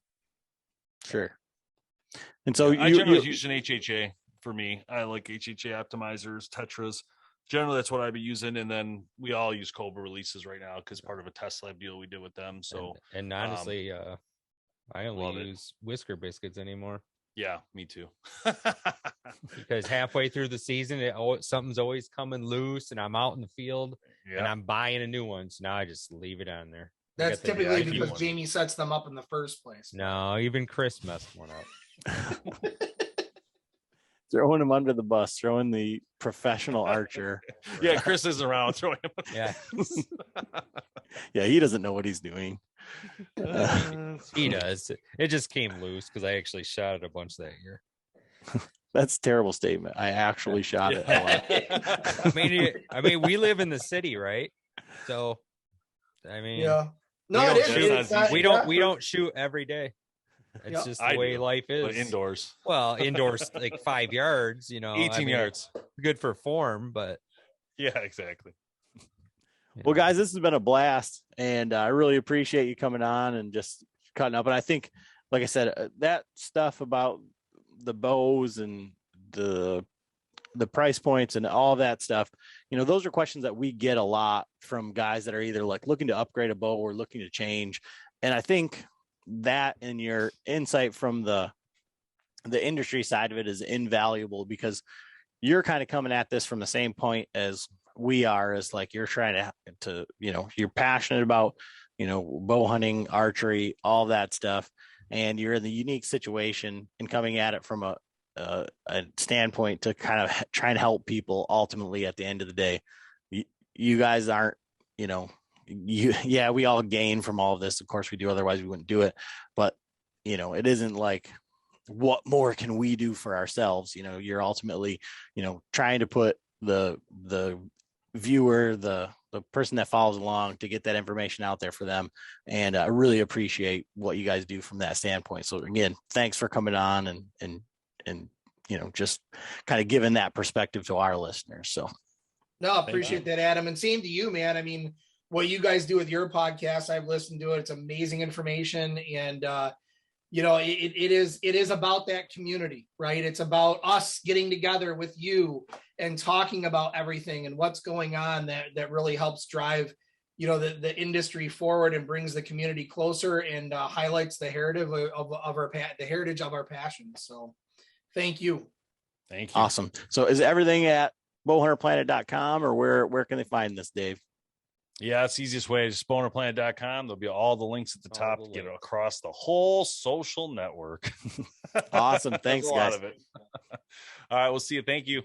Sure. And so I generally use an HHA for me. I like HHA optimizers, Tetras. Generally, that's what I'd be using. And then we all use Cobra releases right now because part of a test lab deal we did with them. So and honestly, I only use Whisker biscuits anymore. Yeah, me too. Because halfway through the season, something's always coming loose, and I'm out in the field, and I'm buying a new one. So now I just leave it on there. That's typically because Jamie sets them up in the first place. No, even Chris messed one up. Throwing him under the bus, throwing the professional archer. Yeah, Chris isn't around throwing him. Yeah. Yeah, he doesn't know what he's doing. He does. It just came loose because I actually shot it a bunch that year. That's a terrible statement. I actually shot it a lot. We live in the city, right? So, no, we don't shoot every day. It's just the way life is. But indoors. Well, indoors like 5 yards. 18 yards. Good for form, but yeah, exactly. Well, guys, this has been a blast, and I really appreciate you coming on and just cutting up. And I think, like I said, that stuff about the bows and the price points and all that stuff, those are questions that we get a lot from guys that are either like looking to upgrade a bow or looking to change. And I think that and your insight from the industry side of it is invaluable, because you're kind of coming at this from the same point as we are, as like you're trying to you're passionate about bow hunting, archery, all that stuff, and you're in the unique situation and coming at it from a standpoint to kind of try and help people. Ultimately, at the end of the day, you guys aren't we all gain from all of this, of course we do, otherwise we wouldn't do it, but it isn't like, what more can we do for ourselves? You're ultimately trying to put the viewer, the person that follows along, to get that information out there for them. And I really appreciate what you guys do from that standpoint. So again, thanks for coming on and just kind of giving that perspective to our listeners. So no, appreciate that, Adam. And same to you, man. What you guys do with your podcast, I've listened to it. It's amazing information. And, it is about that community, right? It's about us getting together with you and talking about everything and what's going on that really helps drive, the industry forward and brings the community closer and highlights the heritage of our passion. So thank you. Thank you. Awesome. So is everything at bowhunterplanet.com, or where can they find this, Dave? Yeah, it's the easiest way. Just bonerplanet.com. There'll be all the links at the All top the to get links. across the whole social network. Awesome. There's Thanks, a lot guys. of it. All right, we'll see you. Thank you.